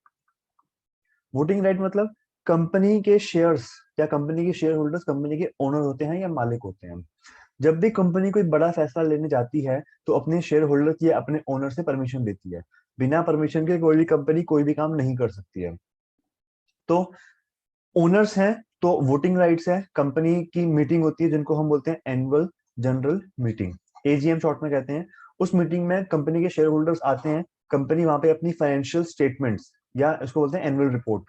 वोटिंग राइट मतलब कंपनी के शेयर्स या कंपनी के शेयर होल्डर्स कंपनी के ओनर होते हैं या मालिक होते हैं। जब भी कंपनी कोई बड़ा फैसला लेने जाती है तो अपने शेयर होल्डर या अपने ओनर से परमिशन लेती है। बिना परमिशन के कोई भी कंपनी कोई भी काम नहीं कर सकती है। तो ओनर्स हैं तो वोटिंग राइट्स है, कंपनी की मीटिंग होती है जिनको हम बोलते हैं annual general meeting, AGM short में कहते हैं। उस मीटिंग में कंपनी के शेयर होल्डर्स आते हैं, कंपनी वहां पे अपनी फाइनेंशियल स्टेटमेंट्स या इसको बोलते हैं एनुअल रिपोर्ट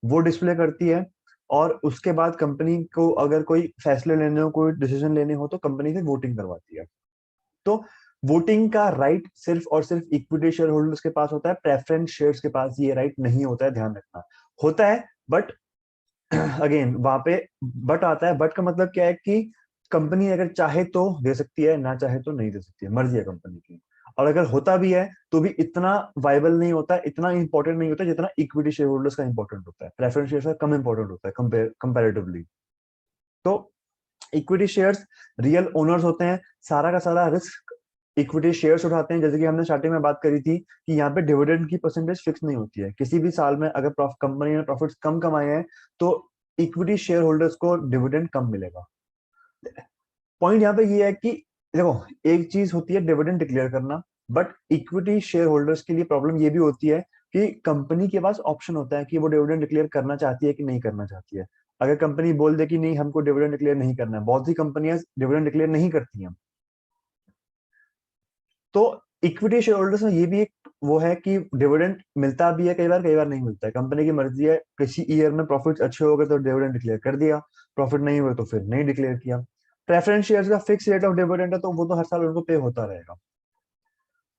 वो डिस्प्ले करती है। और उसके बाद कंपनी को अगर कोई फैसले लेने हो, कोई डिसीजन लेने हो, तो कंपनी से वोटिंग करवाती है। तो वोटिंग का राइट सिर्फ और सिर्फ इक्विटी शेयर होल्डर्स के पास होता है, प्रेफरेंस शेयर्स के पास ये राइट नहीं होता है, ध्यान रखना। होता है बट अगेन वहां पे बट आता है। बट का मतलब क्या है कि कंपनी अगर चाहे तो दे सकती है, ना चाहे तो नहीं दे सकती है, मर्जी है कंपनी की। और अगर होता भी है तो भी इतना वाइबल नहीं होता है, इतना इंपॉर्टेंट नहीं होता जितना इक्विटी शेयर होल्डर्स का इंपॉर्टेंट होता है। प्रेफरेंस शेयर्स का कम इंपॉर्टेंट होता है कंपेरेटिवली। तो इक्विटी शेयर्स रियल ओनर्स होते हैं, सारा का सारा रिस्क इक्विटी शेयर्स उठाते हैं। जैसे कि हमने स्टार्टिंग में बात करी थी कि यहाँ पे डिविडेंड की परसेंटेज फिक्स नहीं होती है। किसी भी साल में अगर कंपनी ने प्रॉफिट्स कम कमाए हैं तो इक्विटी शेयर होल्डर्स को डिविडेंड कम मिलेगा। पॉइंट यहाँ पे ये है कि देखो, एक चीज होती है डिविडेंड डिक्लेयर करना, बट इक्विटी शेयर होल्डर्स के लिए प्रॉब्लम ये भी होती है कि कंपनी के पास ऑप्शन होता है कि वो डिविडेंड डिक्लेयर करना चाहती है कि नहीं करना चाहती है। अगर कंपनी बोल दे कि नहीं हमको डिविडेंड डिक्लेयर नहीं करना है, बहुत सी कंपनियां डिविडेंड डिक्लेयर नहीं करती हैं। तो इक्विटी शेयर होल्डर्स में ये भी एक वो है कि डिविडेंड मिलता भी है, कई बार नहीं मिलता है। कंपनी की मर्जी है, किसी ईयर में प्रॉफिट अच्छे हो गए तो डिविडेंड डिक्लेयर कर दिया, प्रॉफिट नहीं हुए तो फिर नहीं डिक्लेयर किया। प्रेफरेंस शेयर्स का फिक्स रेट ऑफ डिविडेंड है तो वो तो हर साल उनको पे होता रहेगा।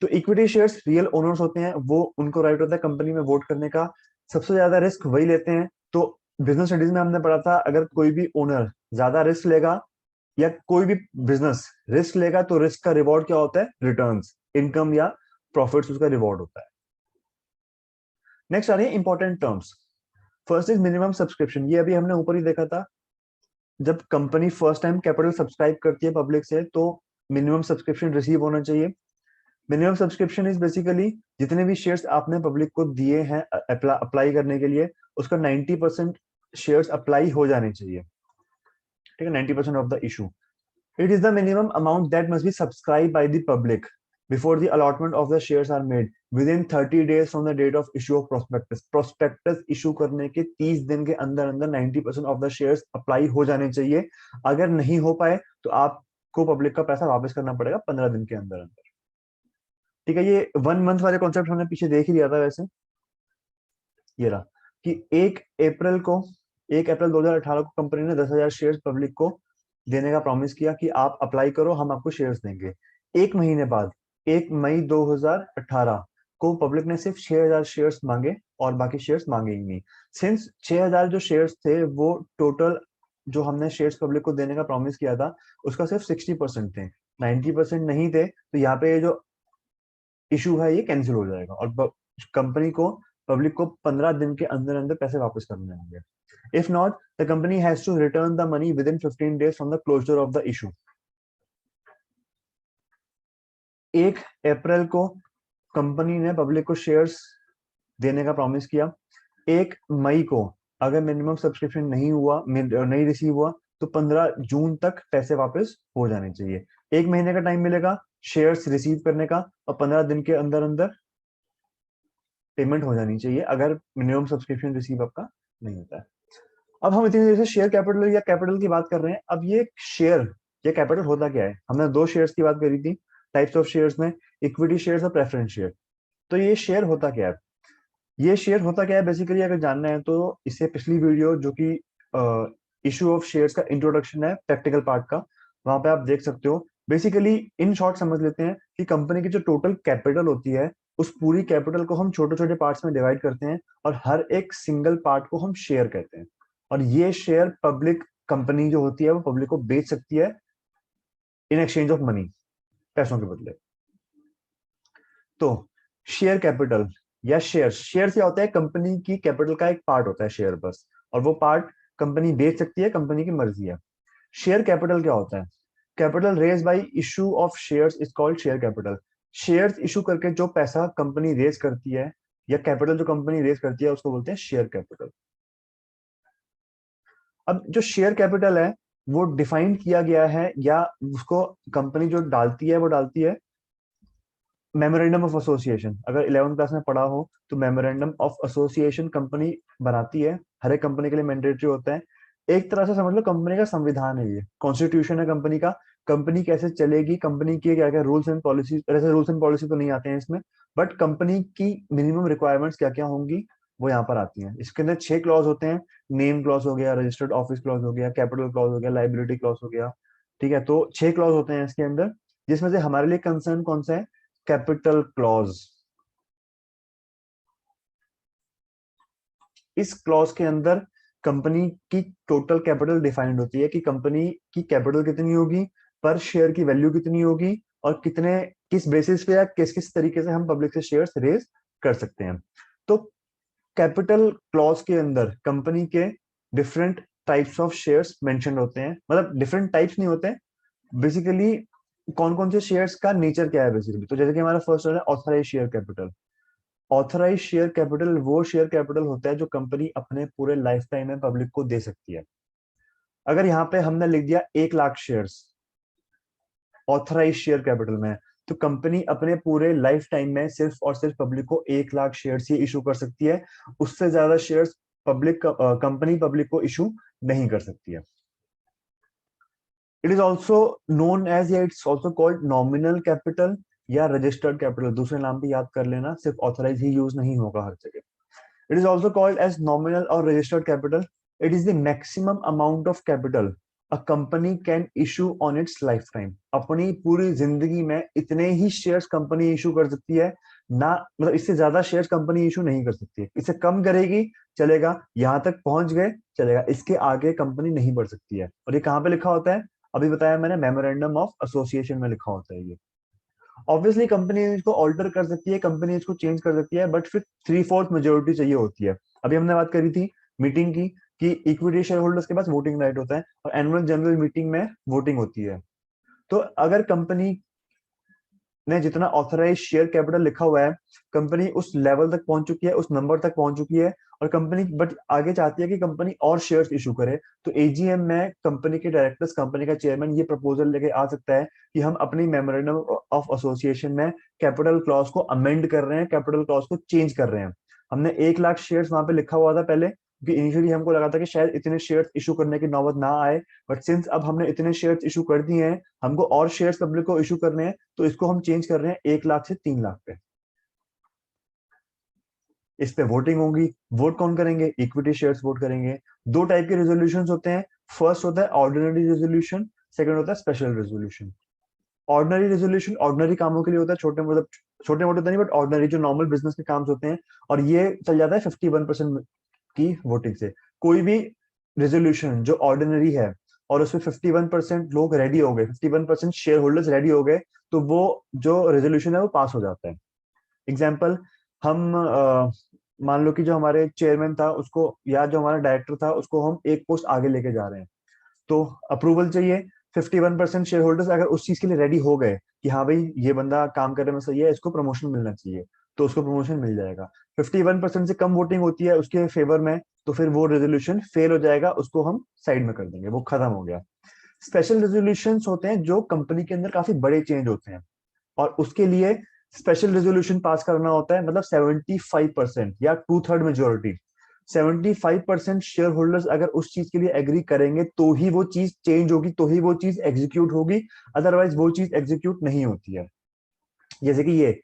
तो इक्विटी शेयर्स रियल ओनर्स होते हैं, वो उनको राइट होता है कंपनी में वोट करने का। सबसे ज्यादा रिस्क वही लेते हैं। तो बिजनेस स्टडीज में हमने पढ़ा था, अगर कोई भी ओनर ज्यादा रिस्क लेगा या कोई भी बिजनेस रिस्क लेगा तो रिस्क का रिवॉर्ड क्या होता है? रिटर्न्स, इनकम या प्रॉफिट्स उसका रिवॉर्ड होता है। नेक्स्ट आ रही है important terms. First is minimum subscription. ये अभी हमने ऊपर ही देखा था, जब company first time capital subscribe करती है पब्लिक से तो मिनिमम सब्सक्रिप्शन रिसीव होना चाहिए। मिनिमम सब्सक्रिप्शन इज बेसिकली जितने भी शेयर्स आपने पब्लिक को दिए हैं अप्लाई करने के लिए, उसका 90% शेयर्स अप्लाई हो जाने चाहिए। ठीक है, 90% of the issue. It is the minimum amount that must be subscribed by the public before the allotment of the shares are made within 30 days from the date of issue of prospectus. Prospectus issue करने के 30 दिन के अंदर अंदर 90% of the shares apply हो जाने चाहिए। अगर नहीं हो पाए तो आपको पब्लिक का पैसा वापस करना पड़ेगा 15 दिन के अंदर अंदर। ठीक है, ये 1 मंथ वाले कॉन्सेप्ट हमने पीछे देख ही लिया था वैसे। ये रहा कि 1 अप्रैल 2018 को कंपनी ने 10,000 शेयर्स पब्लिक को देने का प्रॉमिस किया कि आप अप्लाई करो, हम आपको शेयर्स देंगे। 1 महीने बाद 1 मई 2018 को पब्लिक ने सिर्फ 6,000 शेयर्स मांगे और बाकी शेयर्स मांगे ही नहीं। सिंस 6,000 जो शेयर्स थे वो टोटल जो हमने शेयर्स पब्लिक को देने का प्रॉमिस किया था उसका सिर्फ 60% थे, 90% नहीं थे। तो यहाँ पे जो इशू है ये कैंसिल हो जाएगा और कंपनी को पब्लिक को 15 दिन के अंदर अंदर पैसे वापस करने होंगे। If not the company has to return the money within 15 days from the closure of the issue. 1 April को कंपनी ने पब्लिक को शेयर्स देने का प्रॉमिस किया। 1 मई को अगर मिनिमम सब्सक्रिप्शन नहीं हुआ, नहीं रिसीव हुआ, तो 15 जून तक पैसे वापस हो जाने चाहिए। 1 महीने का टाइम मिलेगा शेयर्स रिसीव करने का और 15 दिन के अंदर अंदर पेमेंट हो जानी चाहिए अगर मिनिमम सब्सक्रिप्शन रिसीव आपका नहीं होता है। अब हम इतनी देर से शेयर कैपिटल या कैपिटल की बात कर रहे हैं। अब ये शेयर या कैपिटल होता क्या है? हमने दो शेयर्स की बात करी थी, टाइप्स ऑफ शेयर्स में, इक्विटी शेयर्स और प्रेफरेंस शेयर। तो ये शेयर होता क्या है? ये शेयर होता क्या है बेसिकली अगर जानना है तो इससे पिछली वीडियो जो कि इशू ऑफ शेयर्स का इंट्रोडक्शन है प्रैक्टिकल पार्ट का, वहां पे आप देख सकते हो। बेसिकली इन शॉर्ट समझ लेते हैं कि कंपनी की जो टोटल कैपिटल होती है उस पूरी कैपिटल को हम छोटे छोटे पार्ट्स में डिवाइड करते हैं और हर एक सिंगल पार्ट को हम शेयर कहते हैं। और ये शेयर पब्लिक कंपनी जो होती है वो पब्लिक को बेच सकती है इन एक्सचेंज ऑफ मनी, पैसों के बदले। तो शेयर कैपिटल या शेयर क्या होता है? कंपनी की कैपिटल का एक पार्ट होता है शेयर बस, और वो पार्ट कंपनी बेच सकती है, कंपनी की मर्जी है। शेयर कैपिटल क्या होता है? Capital raise by issue of shares is called share capital. Shares issue करके जो पैसा कंपनी रेज करती है या कैपिटल जो कंपनी रेज करती है उसको बोलते हैं शेयर कैपिटल। अब जो शेयर कैपिटल है वो डिफाइन किया गया है, या उसको कंपनी जो डालती है वो डालती है मेमोरेंडम ऑफ एसोसिएशन। अगर 11th क्लास में पढ़ा हो तो मेमोरेंडम ऑफ एसोसिएशन कंपनी बनाती है, हर एक कंपनी के लिए मैंडेटरी होता है। एक तरह से समझ लो कंपनी का संविधान है, ये कॉन्स्टिट्यूशन है कंपनी का। कंपनी कैसे चलेगी, कंपनी के क्या क्या रूल्स एंड पॉलिसी, ऐसे रूल्स एंड पॉलिसी तो नहीं आते हैं इसमें, बट कंपनी की मिनिमम रिक्वायरमेंट्स क्या क्या होंगी वो यहाँ पर आती हैं। इसके अंदर 6 क्लॉज होते हैं। नेम क्लॉज हो गया, रजिस्टर्ड ऑफिस क्लॉज हो गया, कैपिटल क्लॉज हो गया, लाइबिलिटी क्लॉज हो गया। ठीक है, तो 6 क्लॉज होते हैं इसके अंदर, जिसमें से हमारे लिए कंसर्न कौन सा है, कैपिटल क्लॉज। इस क्लॉज के अंदर कंपनी की टोटल कैपिटल डिफाइंड होती है कि कंपनी की कैपिटल कितनी होगी, पर शेयर की वैल्यू कितनी होगी, और कितने किस बेसिस पे या किस किस तरीके से हम पब्लिक से शेयर्स रेज कर सकते हैं। तो कैपिटल क्लॉज के अंदर कंपनी के different types of shares mention होते हैं, मतलब डिफरेंट टाइप्स नहीं होते, बेसिकली कौन कौन से शेयर्स का नेचर क्या है बेसिकली। तो जैसे कि हमारा फर्स्ट है authorise share capital. Authorise share capital वो शेयर कैपिटल होता है जो कंपनी अपने पूरे लाइफ टाइम में पब्लिक को दे सकती है। अगर यहाँ पे हमने लिख दिया 1 lakh shares authorise share capital में, तो कंपनी अपने पूरे लाइफ टाइम में सिर्फ और सिर्फ पब्लिक को 1 लाख शेयर्स ही इशू कर सकती है। उससे ज्यादा शेयर्स पब्लिक कंपनी पब्लिक को इशू नहीं कर सकती है। It is also known as, या it's also called nominal capital या रजिस्टर्ड कैपिटल। दूसरे नाम भी याद कर लेना, सिर्फ ऑथराइज ही यूज नहीं होगा हर जगह। It is also called as nominal or registered capital. It is the maximum amount of capital a company can issue on its lifetime. अपनी पूरी जिंदगी में इतने ही शेयर्स कंपनी इशू कर सकती है ना, मतलब इससे ज्यादा शेयर्स कंपनी इशू नहीं कर सकती है। इससे कम करेगी चलेगा, यहां तक पहुंच गए चलेगा, इसके आगे कंपनी नहीं बढ़ सकती है। और ये कहाँ पे लिखा होता है, अभी बताया मैंने, मेमोरेंडम ऑफ एसोसिएशन में लिखा होता है ये। ऑब्वियसली कंपनी इसको ऑल्टर कर सकती है, कंपनी इसको चेंज कर सकती है, बट फिर 3/4 मेजोरिटी चाहिए होती है। अभी हमने बात करी थी मीटिंग की कि इक्विटी शेयर होल्डर्स के पास वोटिंग राइट होता है और एनुअल जनरल मीटिंग में वोटिंग होती है। तो अगर कंपनी ने जितना ऑथराइज शेयर कैपिटल लिखा हुआ है, कंपनी उस लेवल तक पहुंच चुकी है, उस नंबर तक पहुंच चुकी है, और कंपनी बट आगे चाहती है कि कंपनी और शेयर्स इशू करे, तो एजीएम में कंपनी के डायरेक्टर्स, कंपनी का चेयरमैन ये प्रपोजल लेके आ सकता है कि हम अपनी मेमोरेंडम ऑफ एसोसिएशन में कैपिटल क्लॉज को अमेंड कर रहे हैं, कैपिटल क्लॉज को चेंज कर रहे हैं। हमने 1 लाख शेयर्स वहां पे लिखा हुआ था पहले, क्योंकि इनिशियली हमको लगा था कि शायद इतने शेयर्स इशू करने की नौबत ना आए, बट सिंस अब हमने इतने शेयर्स इशू कर दिए हैं, हमको और शेयर्स पब्लिक को इशू करने हैं, तो इसको हम चेंज कर रहे हैं 1 लाख से 3 लाख पे। इस पे वोटिंग होगी। वोट कौन करेंगे, इक्विटी शेयर्स वोट करेंगे। 2 टाइप के रेजोल्यूशन होते हैं। फर्स्ट होता है ऑर्डिनरी रेजोल्यूशन, सेकंड होता है special resolution. Ordinary resolution ordinary कामों के लिए होता है, छोटे मतलब छोटे मोटे तो नहीं, बट ऑर्डिनरी जो नॉर्मल बिजनेस के काम होते हैं, और ये चल जाता है 51% की वोटिंग से। कोई भी रेजोल्यूशन जो ऑर्डिनरी है और उसमें 51% लोग रेडी हो गए, 51% शेयर होल्डर्स रेडी हो गए, तो वो जो रेजोल्यूशन है वो पास हो जाता है। एग्जाम्पल, हम मान लो कि जो हमारे चेयरमैन था उसको, या जो हमारा डायरेक्टर था उसको हम एक पोस्ट आगे लेके जा रहे हैं, तो अप्रूवल चाहिए। 51% शेयर होल्डर्स अगर उस चीज के लिए रेडी हो गए कि हाँ भाई ये बंदा काम करने में सही है, इसको प्रमोशन मिलना चाहिए, तो उसको प्रमोशन मिल जाएगा। 51% से कम वोटिंग होती है उसके फेवर में, तो फिर वो रेजोल्यूशन फेल हो जाएगा, उसको हम साइड में कर देंगे, वो खत्म हो गया। स्पेशल रेजोल्यूशन होते हैं जो कंपनी के अंदर काफी बड़े चेंज होते हैं, और उसके लिए स्पेशल रेजोल्यूशन पास करना होता है, मतलब 75% या 2/3 मेजोरिटी। 75% शेयर होल्डर्स अगर उस चीज के लिए एग्री करेंगे तो ही वो चीज चेंज होगी, तो ही वो चीज एग्जीक्यूट होगी, अदरवाइज वो चीज एग्जीक्यूट नहीं होती है। जैसे कि ये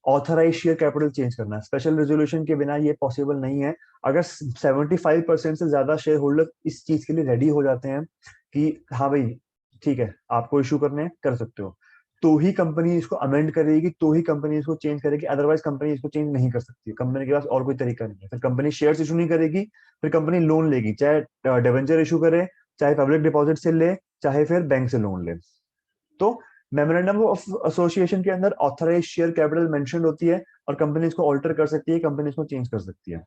ऑथराइज शेयर कैपिटल चेंज करना, स्पेशल रेजोल्यूशन के बिना ये पॉसिबल नहीं है। अगर 75% से ज्यादा शेयर होल्डर इस चीज के लिए रेडी हो जाते हैं कि हाँ भाई ठीक है आपको इशू करने हैं, कर सकते हो, तो ही कंपनी इसको अमेंड करेगी, तो ही कंपनी इसको चेंज करेगी, अदरवाइज कंपनी इसको चेंज नहीं कर सकती। कंपनी के पास और कोई तरीका नहीं है। फिर कंपनी शेयर्स इशू नहीं करेगी, फिर कंपनी लोन लेगी, चाहे डिवेंचर इशू करे, चाहे पब्लिक डिपॉजिट से ले, चाहे फिर बैंक से लोन ले। तो मेमोरेंडम ऑफ एसोसिएशन के अंदर ऑथराइज शेयर कैपिटल मेंशन होती है, और कंपनी इसको ऑल्टर कर सकती है, कंपनी इसको चेंज कर सकती है।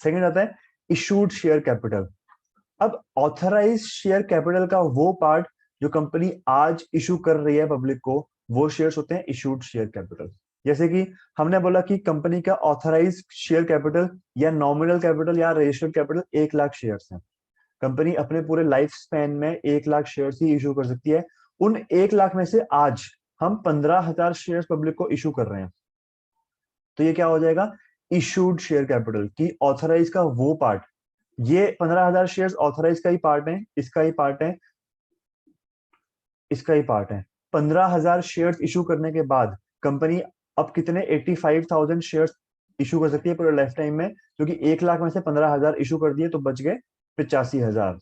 सेकंड आता है इशूड शेयर कैपिटल। अब ऑथराइज शेयर कैपिटल का वो पार्ट जो कंपनी आज इशू कर रही है पब्लिक को, वो शेयर्स होते हैं इशूड शेयर कैपिटल। जैसे कि हमने बोला कि कंपनी का ऑथराइज शेयर कैपिटल या नॉमिनल कैपिटल या रजिस्टर्ड कैपिटल 1 लाख शेयर्स है। कंपनी अपने पूरे लाइफ स्पैन में 1 लाख शेयर ही इशू कर सकती है। उन 1 लाख में से आज हम 15,000 शेयर पब्लिक को इशू कर रहे हैं, तो ये क्या हो जाएगा, इशूड शेयर कैपिटल की ऑथराइज का वो पार्ट। ये 15,000 शेयर ऑथराइज का ही पार्ट है, इसका ही पार्ट है, इसका ही पार्ट है। 15,000 शेयर इशू करने के बाद कंपनी अब कितने 85,000 शेयर इशू कर सकती है पूरे लाइफ टाइम में, क्योंकि 1 लाख में से 15,000 इशू कर दिए तो बच गए 85,000।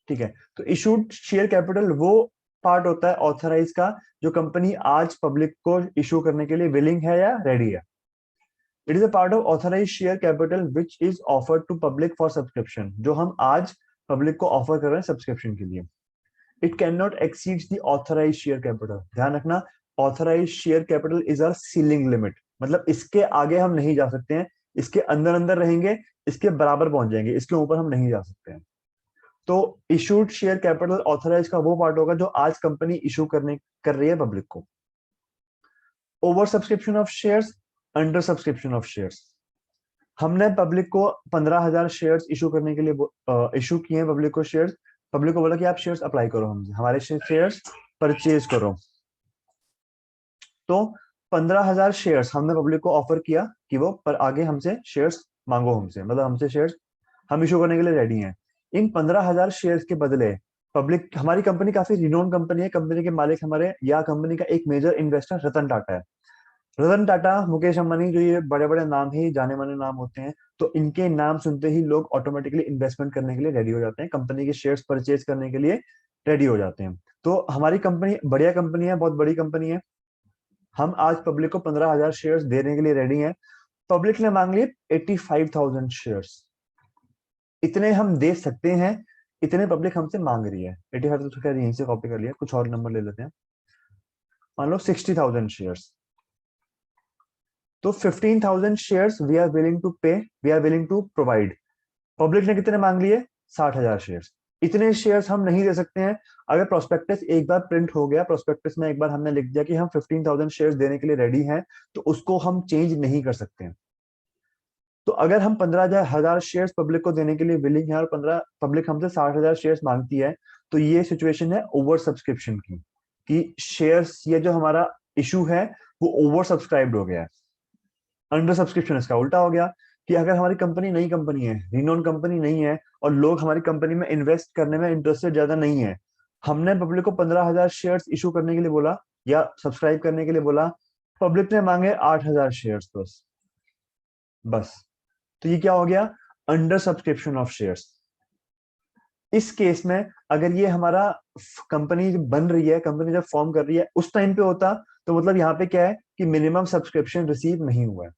ठीक है, तो इशूड शेयर कैपिटल वो पार्ट होता है ऑथराइज का जो कंपनी आज पब्लिक को इशू करने के लिए विलिंग है या रेडी है। It is a part of authorise share capital which is offered to public for subscription, जो हम आज पब्लिक को ऑफर कर रहे हैं सब्सक्रिप्शन के लिए। It can not exceed the authorise share capital, ध्यान रखना, authorise share capital is our ceiling limit, मतलब इसके आगे हम नहीं जा सकते हैं, इसके अंदर अंदर रहेंगे, इसके बराबर पहुंच जाएंगे, इसके ऊपर हम नहीं जा सकते हैं। तो इशूड शेयर कैपिटल ऑथराइज का वो पार्ट होगा जो आज कंपनी इशू कर रही है पब्लिक को। Over subscription of shares, under subscription of shares. हमने पब्लिक को 15,000 शेयर्स इशू करने के लिए इशू किए हैं पब्लिक को शेयर्स। पब्लिक को बोला कि आप शेयर्स अप्लाई करो, हमसे हमारे शेयर्स परचेज करो। तो 15,000 शेयर्स हमने पब्लिक को ऑफर किया कि वो पर आगे हमसे शेयर्स मांगो, हमसे मतलब हमसे शेयर्स हम इशू करने के लिए रेडी हैं। इन 15,000 शेयर्स के बदले पब्लिक, हमारी कंपनी काफी रिनोन कंपनी है, कंपनी के मालिक हमारे या कंपनी का एक मेजर इन्वेस्टर रतन टाटा है। रतन टाटा, मुकेश अंबानी, जो ये बड़े बड़े नाम ही जाने माने नाम होते हैं, तो इनके नाम सुनते ही लोग ऑटोमेटिकली इन्वेस्टमेंट करने के लिए रेडी हो जाते हैं, कंपनी के शेयर्स परचेज करने के लिए रेडी हो जाते हैं। तो हमारी कंपनी बढ़िया कंपनी है, बहुत बड़ी कंपनी है। हम आज पब्लिक को 15,000 शेयर्स देने के लिए रेडी हैं। पब्लिक ने मांग लिए 85,000 शेयर्स, इतने हम दे सकते हैं, इतने पब्लिक हमसे मांग रही है। 85 तो खैर यहीं से कॉपी कर लिया, कुछ और नंबर ले लेते हैं, मान लो 60,000 शेयर्स। तो 15,000 shares we are willing to pay, we are willing to provide. Public ने कितने मांग लिए, 60,000 शेयर्स। इतने शेयर्स हम नहीं दे सकते हैं। अगर प्रोस्पेक्टस एक बार प्रिंट हो गया, प्रोस्पेक्टस में एक बार हमने लिख दिया कि हम 15,000 शेयर्स देने के लिए रेडी हैं, तो उसको हम चेंज नहीं कर सकते हैं। तो अगर हम 15,000 शेयर्स पब्लिक को देने के लिए विलिंग है और 15 पब्लिक हमसे 60,000 शेयर्स मांगती है, तो ये सिचुएशन है ओवर सब्सक्रिप्शन की, कि शेयर्स ये जो हमारा इशू है वो ओवर सब्सक्राइब्ड हो गया है। अंडर सब्सक्रिप्शन इसका उल्टा हो गया, कि अगर हमारी कंपनी नई कंपनी है, रिनोन कंपनी नहीं है, और लोग हमारी कंपनी में इन्वेस्ट करने में इंटरेस्टेड ज्यादा नहीं है, हमने पब्लिक को 15,000 शेयर्स इशू करने के लिए बोला या सब्सक्राइब करने के लिए बोला, पब्लिक ने मांगे 8,000 शेयर्स बस। तो ये क्या हो गया, अंडर सब्सक्रिप्शन ऑफ शेयर्स। इस केस में अगर ये हमारा कंपनी बन रही है, कंपनी जब फॉर्म कर रही है उस टाइम पे होता, तो मतलब यहाँ पे क्या है कि मिनिमम सब्सक्रिप्शन रिसीव नहीं हुआ है।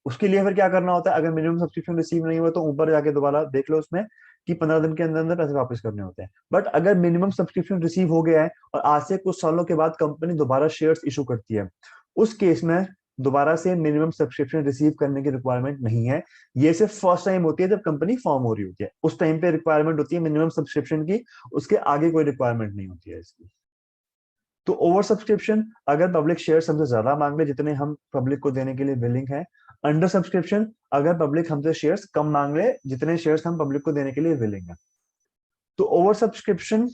उसके लिए फिर क्या करना होता है, अगर मिनिमम सब्सक्रिप्शन रिसीव नहीं हुआ तो ऊपर जाके दोबारा देख लो उसमें कि 15 दिन के अंदर अंदर पैसे वापस करने होते हैं। बट अगर मिनिमम सब्सक्रिप्शन रिसीव हो गया है और आज से कुछ सालों के बाद कंपनी दोबारा शेयर्स इशू करती है, उस केस में दोबारा से मिनिमम सब्सक्रिप्शन रिसीव करने की रिक्वायरमेंट नहीं है। ये सिर्फ फर्स्ट टाइम होती है जब कंपनी फॉर्म हो रही होती है, उस टाइम पे रिक्वायरमेंट होती है मिनिमम सब्सक्रिप्शन की, उसके आगे कोई रिक्वायरमेंट नहीं होती है इसकी। तो ओवर सब्सक्रिप्शन, अगर पब्लिक शेयर हमसे ज्यादा मांग ले जितने हम पब्लिक को देने के लिए विलिंग है। अंडर सब्सक्रिप्शन, अगर पब्लिक हमसे शेयर्स कम मांग ले जितने शेयर्स हम पब्लिक को देने के लिए विलिंग है। तो over subscription,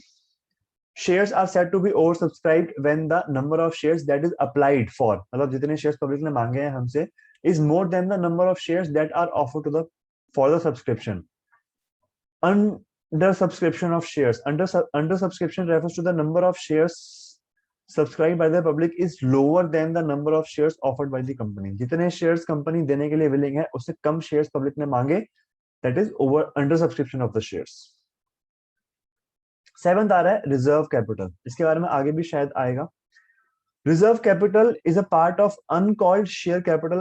shares are said to be oversubscribed when the number of shares that is applied for, मतलब जितने शेयर्स पब्लिक ने मांगे हैं हमसे, is more than the number of shares that are offered to the for the subscription. Under subscription of shares, under subscription refers to the number of shares subscribed by the public is lower than the number of shares offered by the company. जितने shares company देने के लिए willing है उससे कम shares public ने मांगे, that is over under subscription of the shares. 7th आ रहा है रिजर्व कैपिटल, इसके बारे में आगे भी शायद आएगा। Reserve capital is a part of uncalled share capital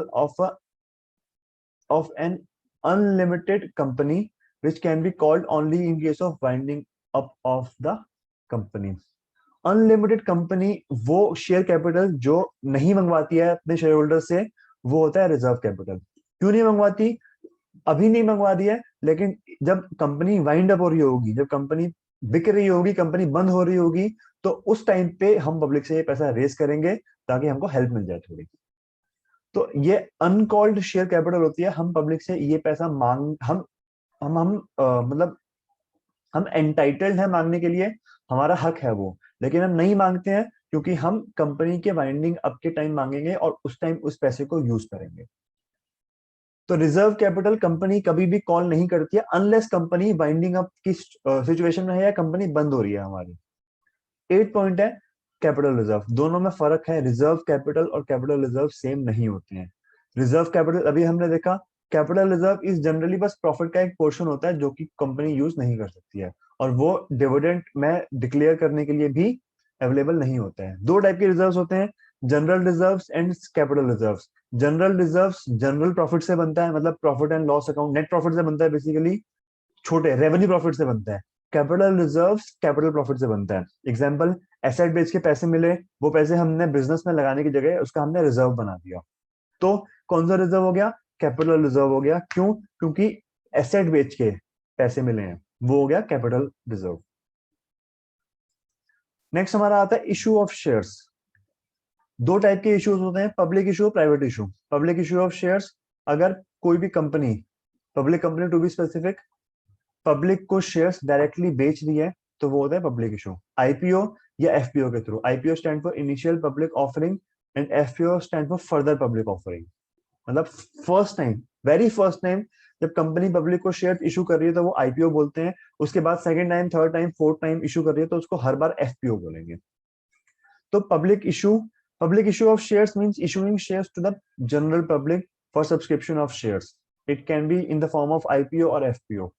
of an unlimited company which can be called only in case of winding up of the company. Unlimited company वो शेयर कैपिटल जो नहीं मंगवाती है अपने शेयर होल्डर से, वो होता है reserve capital. क्यों नहीं मंगवाती, अभी नहीं मंगवा दी है, लेकिन जब कंपनी वाइंड अप हो रही होगी, जब कंपनी बिक रही होगी, कंपनी बंद हो रही होगी, तो उस टाइम पे हम पब्लिक से ये पैसा रेस करेंगे ताकि हमको हेल्प मिल जाए थोड़ी। तो ये अनकॉल्ड शेयर कैपिटल होती है, हम पब्लिक से ये पैसा हम मतलब हम एंटाइटल्ड है मांगने के लिए, हमारा हक है वो, लेकिन हम नहीं मांगते हैं क्योंकि हम कंपनी के वाइंडिंग अप के टाइम मांगेंगे और उस टाइम उस पैसे को यूज करेंगे। तो रिजर्व कैपिटल कंपनी कभी भी कॉल नहीं करती है अनलेस कंपनी वाइंडिंग अप की सिचुएशन में है या कंपनी बंद हो रही है हमारी। 8 पॉइंट है कैपिटल रिजर्व, दोनों में फर्क है। रिजर्व कैपिटल और कैपिटल रिजर्व सेम नहीं होते हैं। रिजर्व कैपिटल अभी हमने देखा, कैपिटल रिजर्व इज जनरली बस प्रॉफिट का एक पोर्शन होता है जो कि कंपनी यूज नहीं कर सकती है, और वो डिविडेंड में डिक्लेयर करने के लिए भी अवेलेबल नहीं होता है। दो टाइप के रिजर्व होते हैं, general reserve and capital reserve. General reserve general profit से बनता है, मतलब profit and loss account, net profit से बनता है बेसिकली, छोटे रेवेन्यू प्रॉफिट से बनता है। कैपिटल रिजर्व कैपिटल प्रॉफिट से बनता है। एग्जाम्पल, एसेट बेच के पैसे मिले, वो पैसे हमने बिजनेस में लगाने की जगह उसका हमने रिजर्व बना दिया, तो कौन सा रिजर्व हो गया? कैपिटल रिजर्व हो गया। क्यों? क्योंकि एसेट बेच के पैसे मिले हैं, वो हो गया कैपिटल रिजर्व। नेक्स्ट हमारा आता है इशू ऑफ शेयर्स। दो टाइप के इश्यूज होते हैं, public issue, private issue. Public issue of shares, अगर कोई भी company, public company to be specific, public को शेयर्स डायरेक्टली बेच दी है तो वो होता है पब्लिक इशू। आईपीओ या एफपीओ के through. IPO stand for initial public offering and FPO stand for further public offering. मतलब first time, very first time जब कंपनी पब्लिक को शेयर इशू कर रही है तो वो आईपीओ बोलते हैं। उसके बाद second time, third time, fourth time issue कर रही है तो उसको हर बार एफपीओ बोलेंगे। तो public issue of shares means issuing shares to the general public for subscription of shares. It can be in the form of IPO और FPO.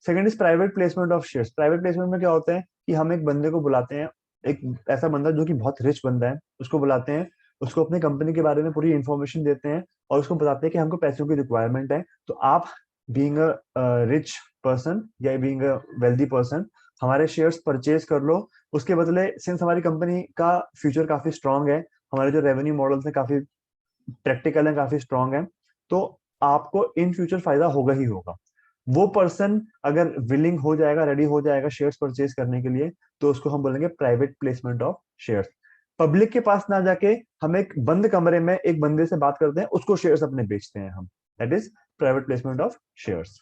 Second is private placement of shares. Private placement में क्या होता है कि हम एक बंदे को बुलाते हैं, एक ऐसा बंदा जो कि बहुत रिच बंदा है, उसको बुलाते हैं, उसको अपनी कंपनी के बारे में पूरी इंफॉर्मेशन देते हैं और उसको बताते हैं कि हमको पैसों की रिक्वायरमेंट है, तो आप बीइंग अ रिच पर्सन या बीइंग अ वेल्दी पर्सन हमारे शेयर्स परचेज कर लो। उसके बदले, सिंस हमारी कंपनी का फ्यूचर काफी स्ट्रांग है, हमारे जो रेवेन्यू मॉडल्स है काफी प्रैक्टिकल है, काफी स्ट्रांग है, तो आपको इन फ्यूचर फायदा होगा ही होगा। वो पर्सन अगर विलिंग हो जाएगा, रेडी हो जाएगा शेयर्स परचेज करने के लिए, तो उसको हम बोलेंगे private placement of shares. Public के पास ना जाके हम एक बंद कमरे में एक बंदे से बात करते हैं, उसको शेयर्स अपने बेचते हैं हम, that is private placement of shares.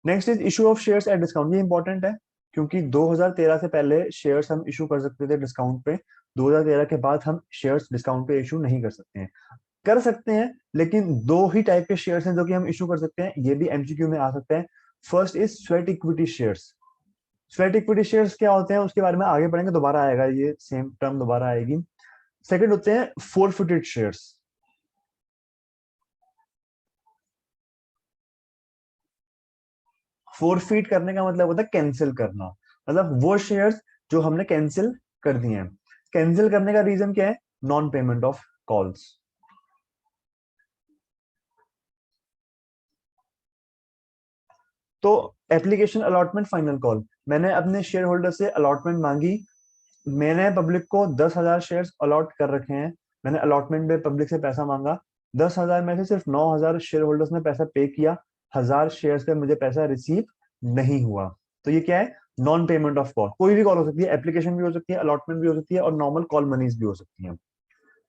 Next is issue of shares at discount. ये इंपॉर्टेंट है क्योंकि 2013 से पहले शेयर्स हम इशू कर सकते थे डिस्काउंट पे, 2013 के बाद हम शेयर्स डिस्काउंट पे इशू नहीं कर सकते हैं। कर सकते हैं, लेकिन दो ही टाइप के शेयर्स हैं जो कि हम इशू कर सकते हैं, ये भी एमसीक्यू में आ सकता है। First is sweat equity shares. Sweat equity shares क्या होते हैं उसके बारे में आगे पढ़ेंगे, दोबारा आएगा ये सेम टर्म, दोबारा आएगी। सेकंड होते हैं फोरफिटेड शेयर्स। फोरफीट करने का मतलब होता है कैंसिल करना, मतलब वो शेयर्स जो हमने कैंसिल कर दिए हैं। कैंसिल करने का रीजन क्या है? Non payment of calls. तो एप्लीकेशन अलॉटमेंट फाइनल कॉल, मैंने अपने शेयर होल्डर से अलॉटमेंट मांगी, मैंने पब्लिक को 10,000 शेयर्स अलॉट कर रखे हैं, मैंने अलॉटमेंट में पब्लिक से पैसा मांगा, 10,000 में से सिर्फ 9,000 शेयर होल्डर्स ने पैसा पे किया, 1,000 शेयर्स पे मुझे पैसा रिसीव नहीं हुआ। तो ये क्या है? Non payment of call. कोई भी कॉल हो सकती है, एप्लीकेशन भी हो सकती है, अलॉटमेंट भी हो सकती है, और नॉर्मल कॉल मनीज भी हो सकती है।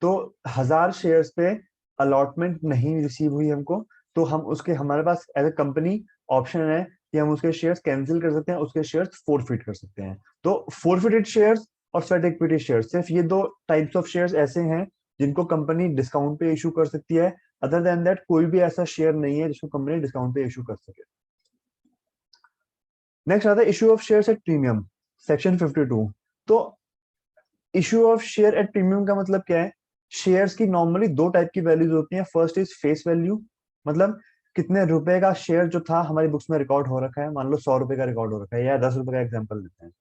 तो 1,000 शेयर्स पे अलॉटमेंट नहीं रिसीव हुई हमको, तो हम उसके, हमारे पास एज ए कंपनी ऑप्शन है कि हम उसके शेयर्स कैंसिल कर सकते हैं, उसके शेयर्स फोरफिट कर सकते हैं। तो फोरफिटेड शेयर्स और स्वेट इक्विटी शेयर्स, सिर्फ ये दो टाइप्स ऑफ शेयर्स ऐसे हैं जिनको कंपनी डिस्काउंट पे इशू कर सकती है। अदर देन दैट कोई भी ऐसा शेयर नहीं है जिसको कंपनी डिस्काउंट पे इशू कर सके। नेक्स्ट आता है issue of shares at premium, section 52। तो issue of share at premium का मतलब क्या है? शेयर्स की नॉर्मली दो टाइप की वैल्यूज होती हैं। फर्स्ट इज फेस वैल्यू, मतलब कितने रुपए का शेयर जो था हमारी बुक्स में रिकॉर्ड हो रखा है, मान लो 100 रुपए का रिकॉर्ड हो रखा है, या 10 रुपए का एग्जांपल लेते हैं,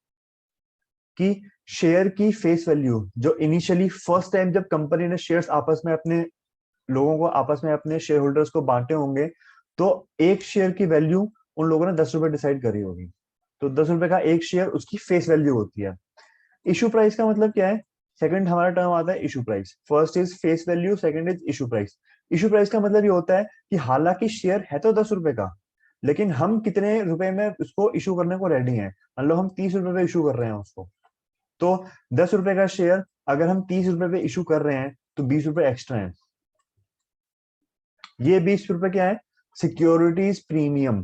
कि शेयर की फेस वैल्यू जो इनिशियली फर्स्ट टाइम जब कंपनी ने शेयर्स आपस में अपने लोगों को, आपस में अपने शेयर होल्डर्स को बांटे होंगे, तो एक शेयर की वैल्यू उन लोगों ने 10 रुपए डिसाइड करी होगी, तो 10 रुपए का एक शेयर उसकी फेस वैल्यू होती है। इशू प्राइस का मतलब क्या है? सेकंड हमारा टर्म आता है issue price. First is face value, second is issue price. Issue price का मतलब ये होता है कि हालांकि शेयर है तो 10 रुपए का, लेकिन हम कितने रुपए में उसको इशू करने को रेडी हैं। मान लो हम 30 रुपए पे इशू कर रहे हैं उसको, तो 10 रुपए का शेयर अगर हम 30 रुपए पे इशू कर रहे हैं तो 20 रुपए एक्स्ट्रा है। ये 20 रुपए क्या है? सिक्योरिटीज प्रीमियम,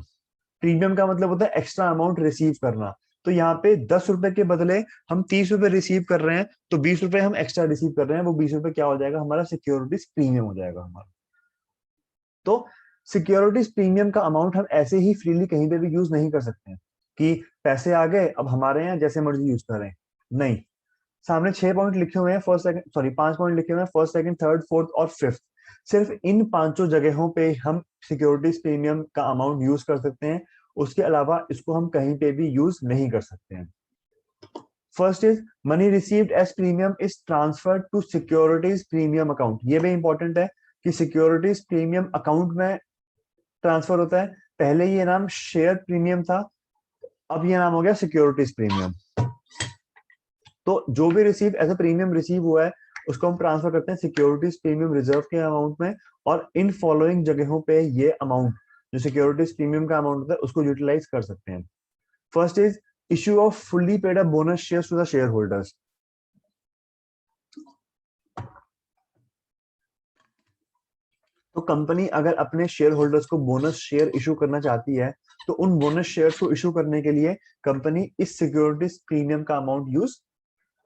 प्रीमियम का मतलब होता है एक्स्ट्रा अमाउंट रिसीव करना। तो यहाँ पे 10 रुपए के बदले हम 30 रुपए रिसीव कर रहे हैं, तो 20 रुपए हम एक्स्ट्रा रिसीव कर रहे हैं, वो 20 रुपए क्या हो जाएगा, हमारा सिक्योरिटीज प्रीमियम हो जाएगा हमारा। तो सिक्योरिटीज प्रीमियम का अमाउंट हम ऐसे ही फ्रीली कहीं पे भी यूज नहीं कर सकते हैं कि पैसे आ गए अब हमारे यहाँ जैसे मर्जी यूज करें। नहीं, सामने 6 पॉइंट लिखे हुए हैं, फर्स्ट सेकंड सॉरी 5 पॉइंट लिखे हुए हैं, फर्स्ट सेकंड थर्ड फोर्थ और फिफ्थ। सिर्फ इन पांचों जगहों पे हम सिक्योरिटीज प्रीमियम का अमाउंट यूज कर सकते हैं, उसके अलावा इसको हम कहीं पे भी यूज नहीं कर सकते हैं। First is money received as premium is transferred to securities premium account. ये भी इंपॉर्टेंट है कि सिक्योरिटीज प्रीमियम अकाउंट में ट्रांसफर होता है। पहले ये नाम शेयर प्रीमियम था, अब ये नाम हो गया सिक्योरिटीज प्रीमियम। तो जो भी receive as a premium receive हुआ है उसको हम ट्रांसफर करते हैं सिक्योरिटीज प्रीमियम रिजर्व के अमाउंट में, और इन फॉलोइंग जगहों पे ये अमाउंट जो सिक्योरिटीज प्रीमियम का अमाउंट होता है उसको यूटिलाइज कर सकते हैं। First is issue of fully paid up bonus shares to the share holders. तो कंपनी अगर अपने शेयर होल्डर्स को बोनस शेयर इशू करना चाहती है, तो उन बोनस शेयर्स को इशू करने के लिए कंपनी इस सिक्योरिटीज प्रीमियम का अमाउंट यूज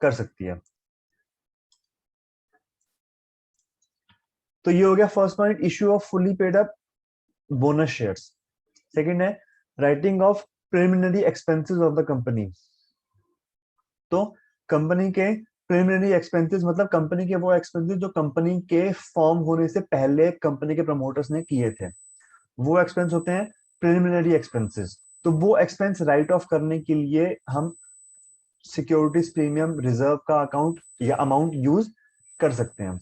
कर सकती है। तो ये हो गया first point, issue of fully paid up bonus shares. Second है writing off preliminary expenses of the company. तो कंपनी के प्रिलिमिनरी एक्सपेंसेस मतलब कंपनी के वो एक्सपेंसेस जो कंपनी के फॉर्म होने से पहले कंपनी के प्रमोटर्स ने किए थे, वो एक्सपेंस होते हैं प्रिलिमिनरी एक्सपेंसेस। तो वो एक्सपेंस राइट ऑफ करने के लिए हम सिक्योरिटीज प्रीमियम रिजर्व का अकाउंट या अमाउंट यूज कर सकते हैं।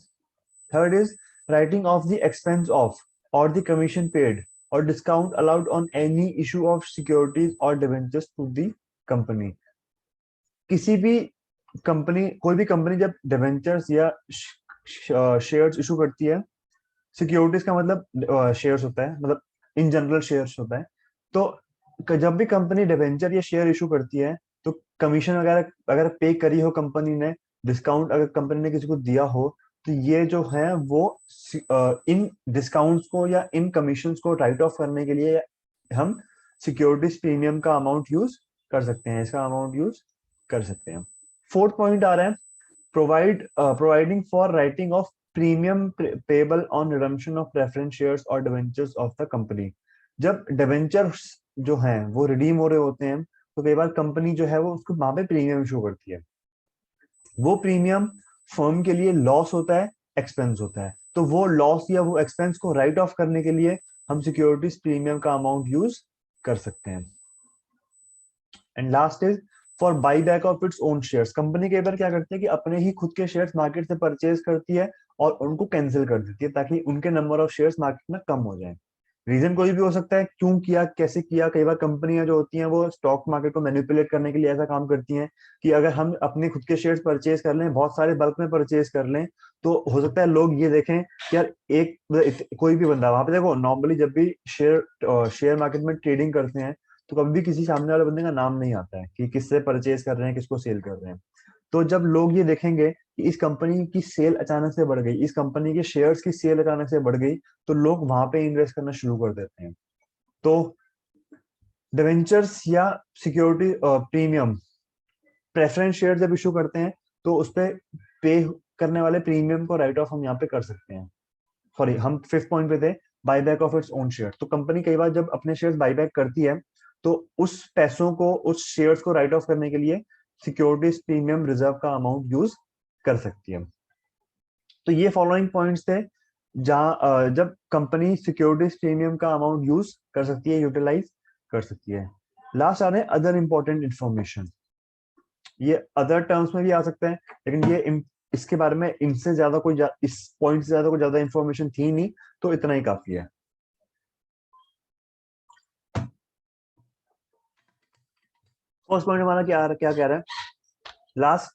Third is writing of the expense of और द कमीशन पेड और discount allowed on any issue of securities और डिवेंचर्स टू द कंपनी। किसी भी कंपनी, कोई भी कंपनी जब डिवेंचर्स या शेयर्स इशू करती है, सिक्योरिटीज का मतलब शेयर्स होता है, मतलब इन जनरल शेयर्स होता है। तो जब भी कंपनी डिवेंचर या शेयर इशू करती है, तो कमीशन वगैरह अगर पे करी हो कंपनी ने, डिस्काउंट अगर कंपनी ने किसी को दिया हो, तो ये जो है वो इन डिस्काउंट्स को या इन कमीशंस को राइट ऑफ करने के लिए हम सिक्योरिटीज प्रीमियम का अमाउंट यूज कर सकते हैं, इसका अमाउंट यूज कर सकते हैं। फोर्थ पॉइंट आ रहा है providing for writing of premium payable on redemption of preference shares और डिवेंचर्स ऑफ द कंपनी। जब डिवेंचर्स जो हैं वो रिडीम हो रहे होते हैं, तो कई बार कंपनी जो है वो उसको वहां पे प्रीमियम इशू करती है। वो प्रीमियम फर्म के लिए लॉस होता है, एक्सपेंस होता है। तो वो लॉस या वो एक्सपेंस को राइट ऑफ करने के लिए हम सिक्योरिटीज प्रीमियम का अमाउंट यूज कर सकते हैं। And last is for by back of its own shares. Company कई बार क्या करती है कि अपने ही खुद के शेयर्स मार्केट से परचेज करती है और उनको कैंसिल कर देती है, ताकि उनके नंबर ऑफ शेयर्स मार्केट में कम हो जाए। रीजन कोई भी हो सकता है, क्यों किया, कैसे किया। कई बार कंपनियां जो होती हैं वो स्टॉक मार्केट को मैनिपुलेट करने के लिए ऐसा काम करती हैं कि अगर हम अपने खुद के शेयर्स परचेज कर लें, बहुत सारे बल्क में परचेज कर लें, तो हो सकता है लोग ये देखें कि यार एक कोई भी बंदा वहां पे, देखो नॉर्मली जब भी शेयर मार्केट में ट्रेडिंग करते हैं, तो कभी भी किसी सामने वाले बंदे का नाम नहीं आता है कि किससे परचेज कर रहे हैं, किसको सेल कर रहे हैं। तो जब लोग ये देखेंगे कि इस कंपनी की सेल अचानक से बढ़ गई, इस कंपनी के शेयर्स की सेल अचानक से बढ़ गई, तो लोग वहां पे इन्वेस्ट करना शुरू कर देते हैं। तो डिवेंचर्स या सिक्योरिटी प्रीमियम प्रेफरेंस शेयर जब इशू करते हैं, तो उस पर पे करने वाले प्रीमियम को राइट ऑफ हम यहाँ पे कर सकते हैं। सॉरी, हम फिफ्थ पॉइंट पे थे, buyback of its own share. तो कंपनी कई बार जब अपने शेयर्स बाईबैक करती है, तो उस पैसों को, उस शेयर्स को राइट ऑफ करने के लिए सिक्योरिटीज प्रीमियम रिजर्व का अमाउंट यूज कर सकती है। तो ये फॉलोइंग पॉइंट्स थे जहां जब कंपनी सिक्योरिटीज प्रीमियम का अमाउंट यूज कर सकती है, यूटिलाइज कर सकती है। लास्ट आ रहे हैं अदर इंपॉर्टेंट इंफॉर्मेशन। ये अदर टर्म्स में भी आ सकते हैं, लेकिन ये इसके बारे में इनसे ज्यादा इस पॉइंट से ज्यादा कोई ज्यादा इंफॉर्मेशन थी नहीं, तो इतना ही काफी है। फर्स्ट पॉइंट हमारा क्या क्या कह रहा है, लास्ट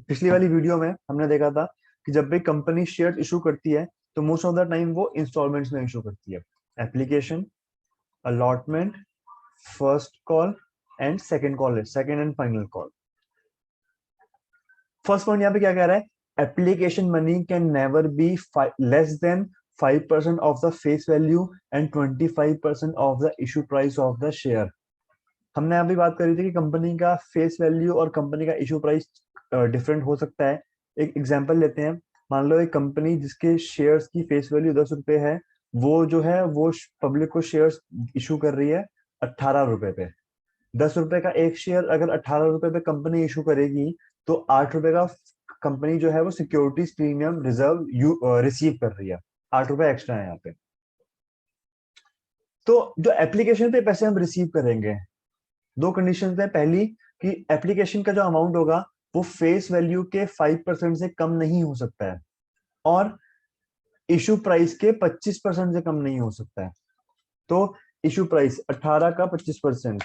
पिछली वाली वीडियो में हमने देखा था कि जब भी कंपनी शेयर इशू करती है, तो मोस्ट ऑफ द टाइम वो इंस्टॉलमेंट्स में इशू करती है। Application, allotment, first call and second call, second and final call. First point यहाँ पे क्या कह रहा है, application money can never be less than 5% of the face value and 25% of the issue price of the share. हमने अभी बात करी थी कि कंपनी का फेस वैल्यू और कंपनी का इशू प्राइस डिफरेंट हो सकता है। एक एग्जांपल लेते हैं। मान लो एक कंपनी जिसके शेयर्स की फेस वैल्यू 10 रुपए है, वो जो है वो पब्लिक को शेयर्स इशू कर रही है 18 रुपए पे। 10 रुपए का एक शेयर अगर 18 रुपए पे कंपनी इशू करेगी, तो 8 रुपए का कंपनी जो है वो सिक्योरिटीज प्रीमियम रिजर्व रिसीव कर रही है। 8 रुपए एक्स्ट्रा है यहाँ पे। तो जो एप्लीकेशन पे पैसे हम रिसीव करेंगे, दो कंडीशन है। पहली कि एप्लीकेशन का जो अमाउंट होगा वो फेस वैल्यू के 5% से कम नहीं हो सकता है, और इशू प्राइस के 25% से कम नहीं हो सकता है। तो इशू प्राइस 18 का 25%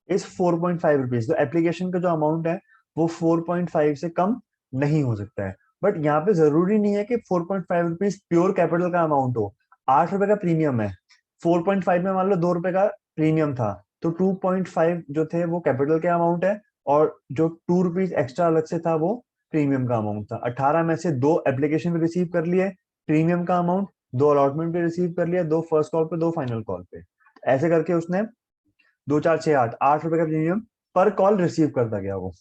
इस 4.5 रुपीज। तो एप्लीकेशन का जो अमाउंट है वो 4.5 से कम नहीं हो सकता है। बट यहाँ पे जरूरी नहीं है कि 4.5 रुपीज प्योर कैपिटल का अमाउंट हो। 8 रुपए का प्रीमियम है, 4.5 में मान लो 2 रुपए का प्रीमियम था, तो 2.5 जो थे वो कैपिटल के अमाउंट है, और जो 2 रुपीज एक्स्ट्रा अलग से था वो प्रीमियम का अमाउंट था। 18 में से 2 एप्लीकेशन पे रिसीव कर लिए प्रीमियम का अमाउंट, 2 अलॉटमेंट पे रिसीव कर लिया, 2 फर्स्ट कॉल पे, 2 फाइनल कॉल पे। ऐसे करके उसने 2 4 6 8 8 रुपए का प्रीमियम पर कॉल रिसीव करता गया वो।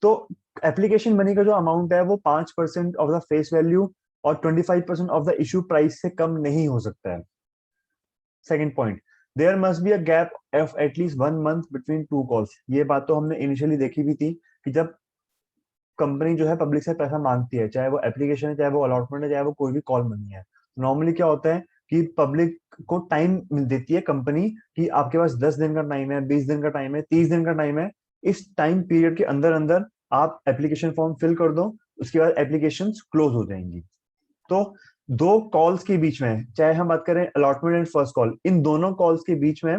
तो एप्लीकेशन मनी का जो अमाउंट है वो 5% ऑफ द फेस वैल्यू और 25% ऑफ द इशू प्राइस से कम नहीं हो सकता है। Second point, there must be a gap of at least 1 month between two calls. ये बात तो हमने इनिशियली देखी भी थी कि जब कंपनी जो है पब्लिक से पैसा मांगती है, चाहे वो एप्लीकेशन है, चाहे वो अलॉटमेंट है, चाहे वो कोई भी कॉल मनी है, नॉर्मली क्या होता है कि पब्लिक को टाइम मिल देती है कंपनी कि आपके पास 10 दिन का टाइम है, 20 दिन का टाइम है, 30 दिन का टाइम है। इस टाइम पीरियड के अंदर अंदर आप एप्लीकेशन फॉर्म फिल कर दो, उसके बाद एप्लीकेशन क्लोज हो जाएंगी। तो दो कॉल्स के बीच में, चाहे हम बात करें अलॉटमेंट एंड फर्स्ट कॉल, इन दोनों कॉल्स के बीच में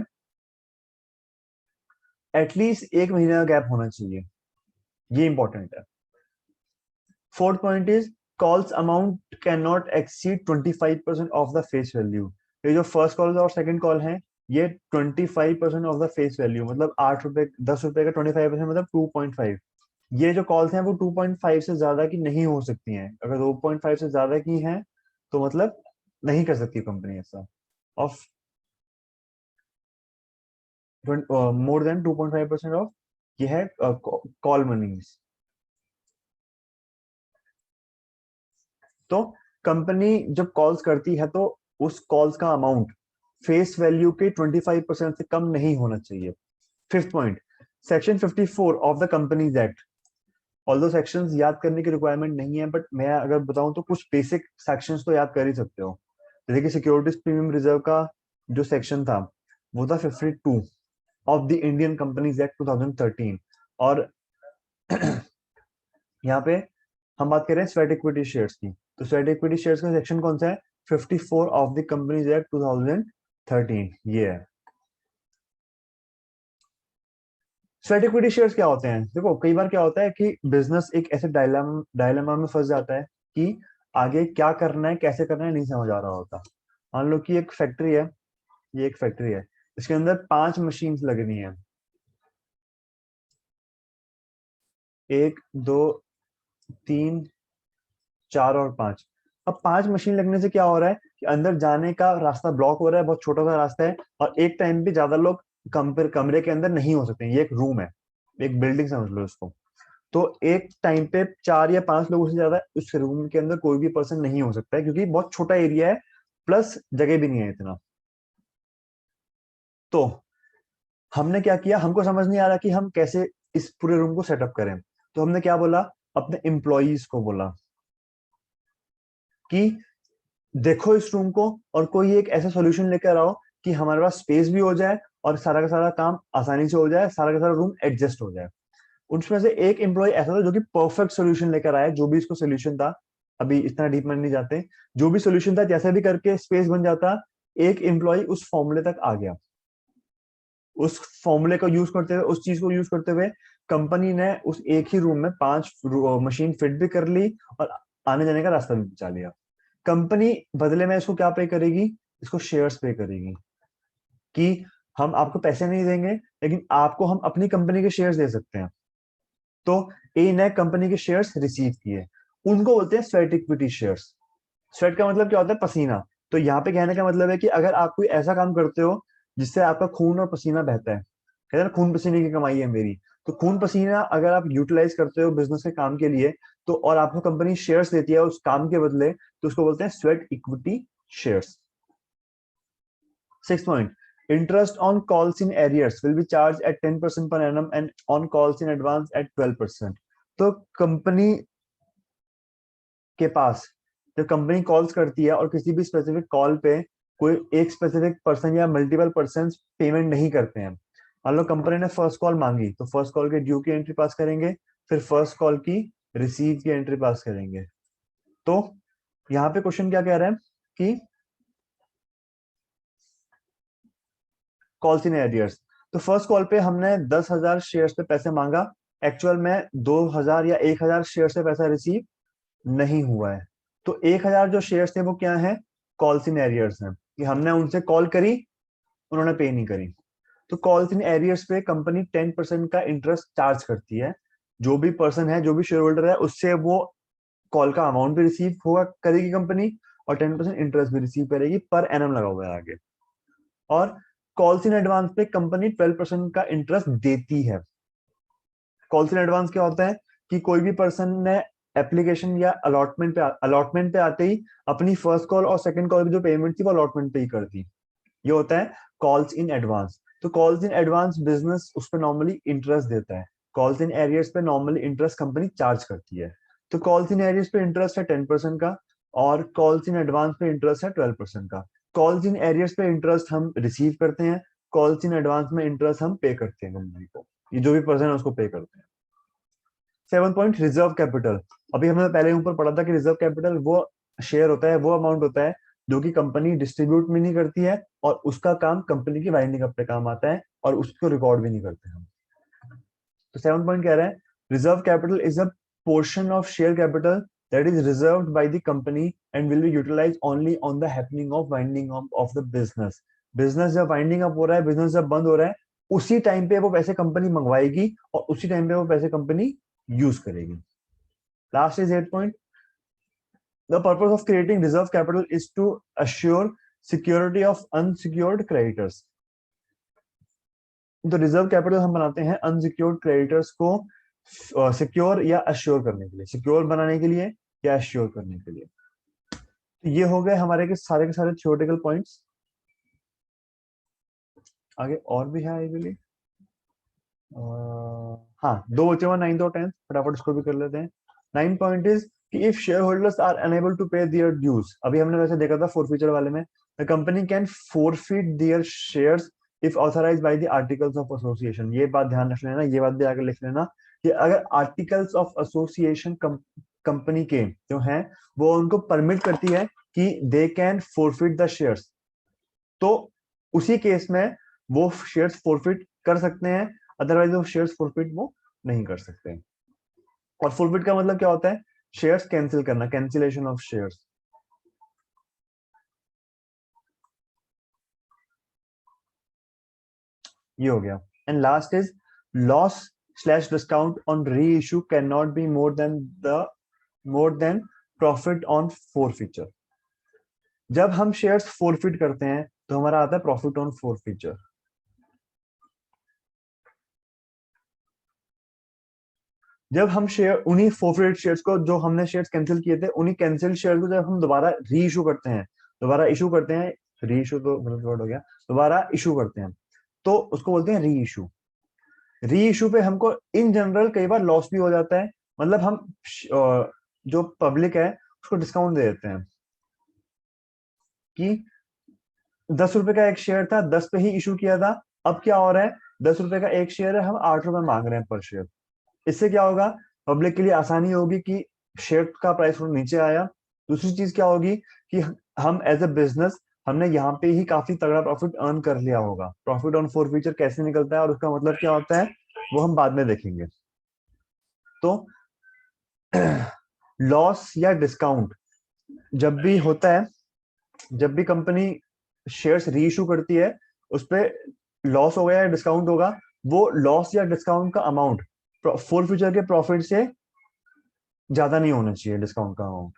एटलीस्ट 1 महीने का गैप होना चाहिए। ये इंपॉर्टेंट है। Fourth point is calls amount can not exceed 25% of the face value. ये जो फर्स्ट कॉल और सेकंड कॉल है, ये 25% ऑफ द फेस वैल्यू, मतलब 8 रुपए, 10 रुपए का 25% मतलब 2.5। ये जो कॉल्स हैं वो 2.5 से ज्यादा की नहीं हो सकती हैं। अगर 2.5 से ज्यादा की हैं तो मतलब नहीं कर सकती कंपनी ऐसा। ऑफ मोर देन 2.5% ऑफ, ये है कॉल मनीज। तो कंपनी जब कॉल्स करती है तो उस कॉल्स का अमाउंट फेस वैल्यू के 25% से कम नहीं होना चाहिए। Fifth point, section 54 of the companies act. Although sections याद करने की रिक्वायरमेंट नहीं है, बट मैं अगर बताऊं तो कुछ बेसिक सेक्शंस तो याद कर ही सकते हो। जैसे कि सिक्योरिटीज प्रीमियम रिजर्व का जो सेक्शन था वो था 52 of the Indian companies act 2013। और यहाँ पे हम बात करें स्वेट इक्विटी शेयर्स की, तो स्वेट इक्विटी शेयर्स का सेक्शन कौन सा है? 54 ऑफ द कंपनीज एक्ट 2013, ये है। स्वेट इक्विटी शेयर्स क्या होते हैं? देखो कई बार क्या होता है कि बिजनेस एक ऐसे डायलेमा में फंस जाता है कि आगे क्या करना है, कैसे करना है, नहीं समझ आ रहा होता। मान लो कि एक फैक्ट्री है, ये एक फैक्ट्री है, इसके अंदर 5 मशीन लगनी है, 1 2 3 4 और 5। अब 5 मशीन लगने से क्या हो रहा है कि अंदर जाने का रास्ता ब्लॉक हो रहा है, बहुत छोटा सा रास्ता है, और एक टाइम पे ज्यादा लोग कमरे के अंदर नहीं हो सकते। ये एक रूम है, एक बिल्डिंग समझ लो इसको। तो एक टाइम पे 4 या 5 लोगों से ज्यादा उस रूम के अंदर कोई भी पर्सन नहीं हो सकता है, क्योंकि बहुत छोटा एरिया है, प्लस जगह भी नहीं है इतना। तो हमने क्या किया, हमको समझ नहीं आ रहा कि हम कैसे इस पूरे रूम को सेटअप करें। तो हमने क्या बोला, अपने एम्प्लॉयज को बोला कि देखो इस रूम को और कोई एक ऐसा सॉल्यूशन लेकर आओ कि हमारे पास स्पेस भी हो जाए और सारा का सारा काम आसानी से हो जाए, सारा का सारा रूम एडजस्ट हो जाए। उसमें से एक एम्प्लॉय ऐसा था जो कि परफेक्ट सॉल्यूशन लेकर आया, जो भी इसको सॉल्यूशन था। अभी इतना डीप में नहीं जाते, जो भी सॉल्यूशन था जैसे भी करके स्पेस बन जाता, एक एम्प्लॉय उस फॉर्मूले तक आ गया। उस फॉर्मूले को यूज करते हुए, उस चीज को यूज करते हुए कंपनी ने उस एक ही रूम में 5 मशीन फिट भी कर ली और आने जाने का रास्ता भी बचा लिया। कंपनी बदले में इसको क्या पे करेगी? इसको शेयर्स पे करेगी कि हम आपको पैसे नहीं देंगे, लेकिन आपको हम अपनी कंपनी के शेयर्स दे सकते हैं। तो ए ने कंपनी के शेयर्स रिसीव किए, उनको बोलते हैं स्वेट इक्विटी शेयर्स। स्वेट का मतलब क्या होता है? पसीना। तो यहाँ पे कहने का मतलब है कि अगर आप कोई ऐसा काम करते हो जिससे आपका खून और पसीना बहता है, कहते हैं ना खून पसीने की कमाई है मेरी, तो खून पसीना अगर आप यूटिलाइज करते हो बिजनेस के काम के लिए, तो और आपको कंपनी शेयर्स देती है उस काम के बदले, तो उसको बोलते हैं sweat equity shares. 6th point, interest on calls in arrears will be charged at 10% per annum and on calls in advance at 12%। तो कंपनी के पास जब कंपनी कॉल्स करती है और किसी भी स्पेसिफिक कॉल पे कोई एक स्पेसिफिक पर्सन या मल्टीपल पर्सन पेमेंट नहीं करते हैं, मान लो कंपनी ने फर्स्ट कॉल मांगी, तो फर्स्ट कॉल के ड्यू की एंट्री पास करेंगे, फिर फर्स्ट कॉल की रिसीव की एंट्री पास करेंगे। तो यहाँ पे क्वेश्चन क्या कह रहा है कि कॉल्स इन एरियर्स, तो फर्स्ट कॉल पे हमने 10,000 शेयर्स पे पैसे मांगा, एक्चुअल में 2,000 या 1,000 शेयर से पैसा रिसीव नहीं हुआ है। तो 1,000 जो शेयर्स थे वो क्या है? कॉल्स इन एरियर्स हैं, कि हमने उनसे कॉल करी, उन्होंने पे नहीं करी। तो कॉल्स इन एरियर्स पे कंपनी 10% का इंटरेस्ट चार्ज करती है। जो भी पर्सन है, जो भी शेयर होल्डर है, उससे वो कॉल का अमाउंट भी रिसीव होगा करेगी कंपनी, और 10% इंटरेस्ट भी रिसीव करेगी, पर एनम लगा हुआ है आगे। और कॉल्स इन एडवांस पे कंपनी 12% का इंटरेस्ट देती है। कॉल्स इन एडवांस क्या होता है कि कोई भी पर्सन ने एप्लीकेशन या अलॉटमेंट पे आते ही अपनी फर्स्ट कॉल और सेकंड कॉल की जो पेमेंट थी वो अलॉटमेंट पे ही कर दी। ये होता है कॉल्स इन एडवांस। तो कॉल्स इन एडवांस बिजनेस उस पर नॉर्मली इंटरेस्ट देता है। कॉल्स इन एरियर्स पे नॉर्मली इंटरेस्ट कंपनी चार्ज करती है। तो कॉल्स इन एरियर्स पे इंटरेस्ट है 10% का, और कॉल्स इन एडवांस पे इंटरेस्ट है 12% का। कॉल्स इन एरियर्स पे इंटरेस्ट हम रिसीव करते हैं, कॉल्स इन एडवांस में इंटरेस्ट हम पे करते हैं कंपनी को, ये जो भी पर्सन है उसको पे करते हैं। 7 पॉइंट, रिजर्व कैपिटल। अभी हमने पहले ऊपर पढ़ा था कि रिजर्व कैपिटल वो शेयर होता है, वो अमाउंट होता है जो कि कंपनी डिस्ट्रीब्यूट भी नहीं करती है, और उसका काम कंपनी की वाइंडिंग अप पे काम आता है, और उसको रिकॉर्ड भी नहीं करते हम। तो 7 पॉइंट कह रहे हैं, reserve capital is a portion of share capital that is reserved by the company and will be utilised only on the happening of winding of the business. Business जब वाइंडिंग अप हो रहा है, business जब बंद हो रहा है, उसी टाइम पे वो पैसे कंपनी मंगवाएगी, और उसी टाइम पे वो पैसे कंपनी यूज करेगी। Last is 8 point, the purpose of creating reserve capital is to assure security of unsecured creditors। तो रिजर्व कैपिटल हम बनाते हैं अनसिक्योर्ड क्रेडिटर्स को सिक्योर या अश्योर करने के लिए, सिक्योर बनाने के लिए या अश्योर करने के लिए। तो ये हो गए हमारे के सारे थ्योरेटिकल पॉइंट्स। आगे और भी है आई बिलीव। हाँ, दो बचे हुए 9th और 10th, फटाफट उसको भी कर लेते हैं। 9 पॉइंट इज कि if share holders are unable to pay their dues, अभी हमने वैसे देखा था फोरफीचर वाले में, the company can forfeit their shares if authorise by the articles of association. ये बात ध्यान रख लेना, ये बात भी आगे लिख लेना कि अगर आर्टिकल्स ऑफ एसोसिएशन कंपनी के जो हैं वो उनको परमिट करती है कि they can forfeit the shares, तो उसी केस में वो शेयर्स फोरफिट कर सकते हैं, अदरवाइज वो शेयर्स फोरफिट वो नहीं कर सकते। और फोरफिट का मतलब क्या होता है? शेयर्स कैंसिल करना, कैंसिलेशन ऑफ शेयर्स। ये हो गया। And last is loss slash discount on री issue can not be more than profit on forfeiture. जब हम शेयर्स फोरफिट करते हैं तो हमारा आता है प्रॉफिट ऑन फोरफीचर। जब हम शेयर उन्हीं फोरफिटेड शेयर्स को, जो हमने शेयर्स कैंसिल किए थे, उन्हीं कैंसिल शेयर को जब हम दोबारा री इशू करते हैं, दोबारा इशू करते हैं, री इशू तो गलत वर्ड हो गया, दोबारा इशू करते हैं, तो उसको बोलते हैं री इशू। री इशू पे हमको इन जनरल कई बार लॉस भी हो जाता है, मतलब हम जो पब्लिक है उसको डिस्काउंट दे देते हैं कि 10 रुपए का एक शेयर था, 10 पे ही इशू किया था, अब क्या हो रहा है, 10 रुपए का एक शेयर है, हम 8 रुपए मांग रहे हैं पर शेयर। इससे क्या होगा, पब्लिक के लिए आसानी होगी कि शेयर का प्राइस थोड़ा नीचे आया। दूसरी चीज क्या होगी कि हम एज ए बिजनेस हमने यहाँ पे ही काफी तगड़ा प्रॉफिट अर्न कर लिया होगा। प्रॉफिट ऑन फोरफीचर कैसे निकलता है और उसका मतलब क्या होता है वो हम बाद में देखेंगे। तो लॉस या डिस्काउंट जब भी होता है, जब भी कंपनी शेयर्स री इशू करती है, उस पर लॉस होगा या डिस्काउंट होगा, वो लॉस या डिस्काउंट का अमाउंट फोरफीचर के प्रॉफिट से ज्यादा नहीं होना चाहिए, डिस्काउंट का अमाउंट।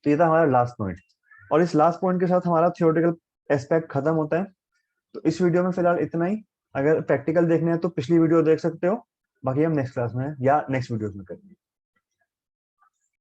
तो ये था हमारा लास्ट पॉइंट, और इस लास्ट पॉइंट के साथ हमारा थियोरेटिकल एस्पेक्ट खत्म होता है। तो इस वीडियो में फिलहाल इतना ही। अगर प्रैक्टिकल देखने हैं तो पिछली वीडियो देख सकते हो, बाकी हम नेक्स्ट क्लास में या नेक्स्ट वीडियोस में करेंगे।